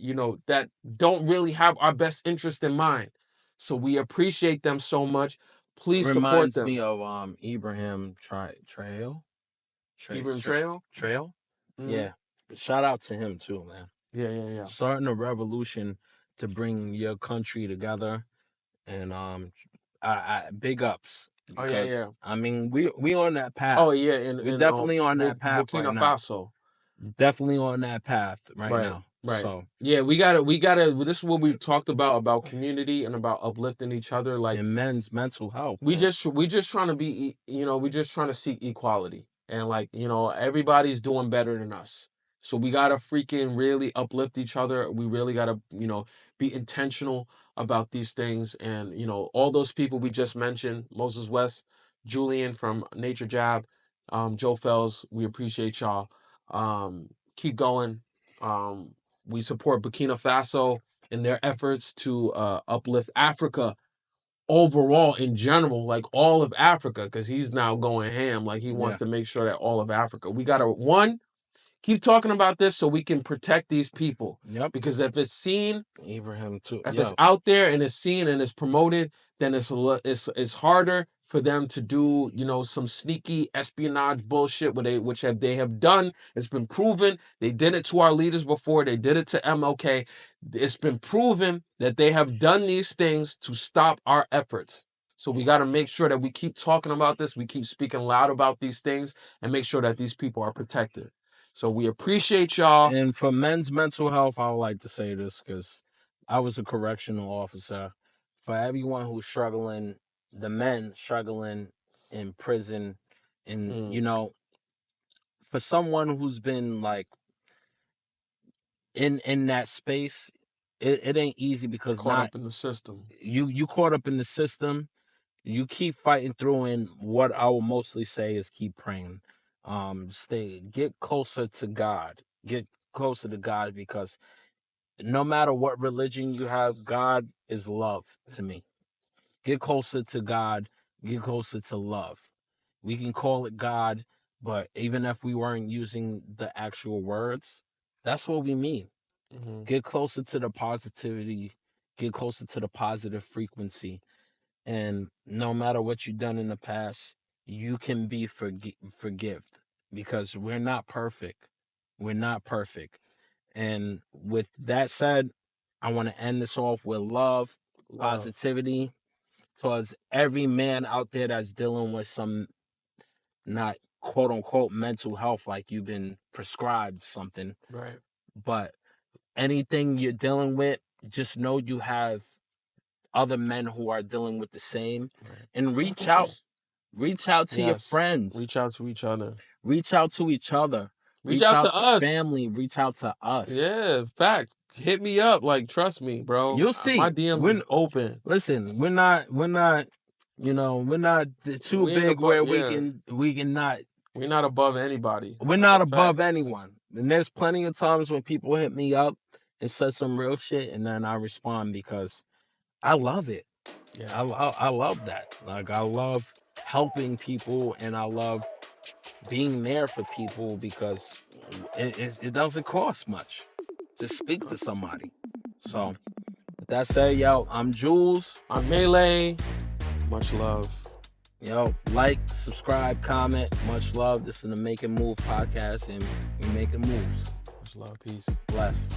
[SPEAKER 1] that don't really have our best interest in mind. So we appreciate them so much. Please support them.
[SPEAKER 2] Reminds me of Ibrahim Trail.
[SPEAKER 1] Ibrahim Trail?
[SPEAKER 2] Trail?
[SPEAKER 1] Mm-hmm.
[SPEAKER 2] Yeah. Shout out to him too, man.
[SPEAKER 1] Yeah.
[SPEAKER 2] Starting a revolution to bring your country together, and big ups. Because,
[SPEAKER 1] yeah.
[SPEAKER 2] I mean, we on that path.
[SPEAKER 1] Oh yeah, and
[SPEAKER 2] we're definitely on that path.
[SPEAKER 1] Burkina
[SPEAKER 2] right
[SPEAKER 1] Faso.
[SPEAKER 2] Now. Definitely on that path right now.
[SPEAKER 1] Right.
[SPEAKER 2] So
[SPEAKER 1] yeah, we gotta. This is what we talked about community and about uplifting each other, like
[SPEAKER 2] and men's mental health.
[SPEAKER 1] We just trying to be, we just trying to seek equality, and like everybody's doing better than us. So we gotta freaking really uplift each other. We really gotta be intentional about these things, and all those people we just mentioned: Moses West, Julian from Nature Jab, Joe Fells. We appreciate y'all. Keep going. We support Burkina Faso in their efforts to uplift Africa overall in general, like all of Africa, because he's now going ham. Like he wants to make sure that all of Africa. We gotta keep talking about this so we can protect these people.
[SPEAKER 2] Yep.
[SPEAKER 1] Because if it's seen,
[SPEAKER 2] Abraham too.
[SPEAKER 1] If it's out there and it's seen and it's promoted, then it's harder for them to do some sneaky espionage bullshit which they have done. It's been proven. They did it to our leaders before. They did it to MLK. It's been proven that they have done these things to stop our efforts. So we got to make sure that we keep talking about this. We keep speaking loud about these things and make sure that these people are protected. So we appreciate y'all.
[SPEAKER 2] And for men's mental health, I would like to say this because I was a correctional officer. For everyone who's struggling, the men struggling in prison, and for someone who's been like in that space, it ain't easy because
[SPEAKER 1] caught up in the system.
[SPEAKER 2] You caught up in the system. You keep fighting through, and what I will mostly say is keep praying. Get closer to God. Get closer to God, because no matter what religion you have, God is love to me. Get closer to God. Get closer to love. We can call it God, but even if we weren't using the actual words, that's what we mean.
[SPEAKER 1] Mm-hmm.
[SPEAKER 2] Get closer to the positivity. Get closer to the positive frequency. And no matter what you've done in the past, you can be forgiven, because we're not perfect. We're not perfect. And with that said, I want to end this off with love, positivity towards every man out there that's dealing with some, not quote unquote mental health, like you've been prescribed something.
[SPEAKER 1] Right.
[SPEAKER 2] But anything you're dealing with, just know you have other men who are dealing with the same.
[SPEAKER 1] Right.
[SPEAKER 2] And reach out to your friends.
[SPEAKER 1] Reach out to each other.
[SPEAKER 2] Reach out to each other.
[SPEAKER 1] Reach out to us.
[SPEAKER 2] Family. Reach out to us.
[SPEAKER 1] Yeah, fact. Hit me up. Like, trust me, bro.
[SPEAKER 2] You'll see.
[SPEAKER 1] My DMs is open.
[SPEAKER 2] Listen, we're not, you know, we're not too big where we can not.
[SPEAKER 1] We're not above anybody.
[SPEAKER 2] We're not above anyone. And there's plenty of times when people hit me up and say some real shit, and then I respond because I love it. Yeah, I love that. Like, I love helping people, and I love being there for people, because it doesn't cost much to speak to somebody. So with that said, yo, I'm Jules.
[SPEAKER 1] I'm Melee. Much love.
[SPEAKER 2] Yo, like, subscribe, comment. Much love. This is the Making Moves podcast, and we're making moves.
[SPEAKER 1] Much love. Peace.
[SPEAKER 2] Bless.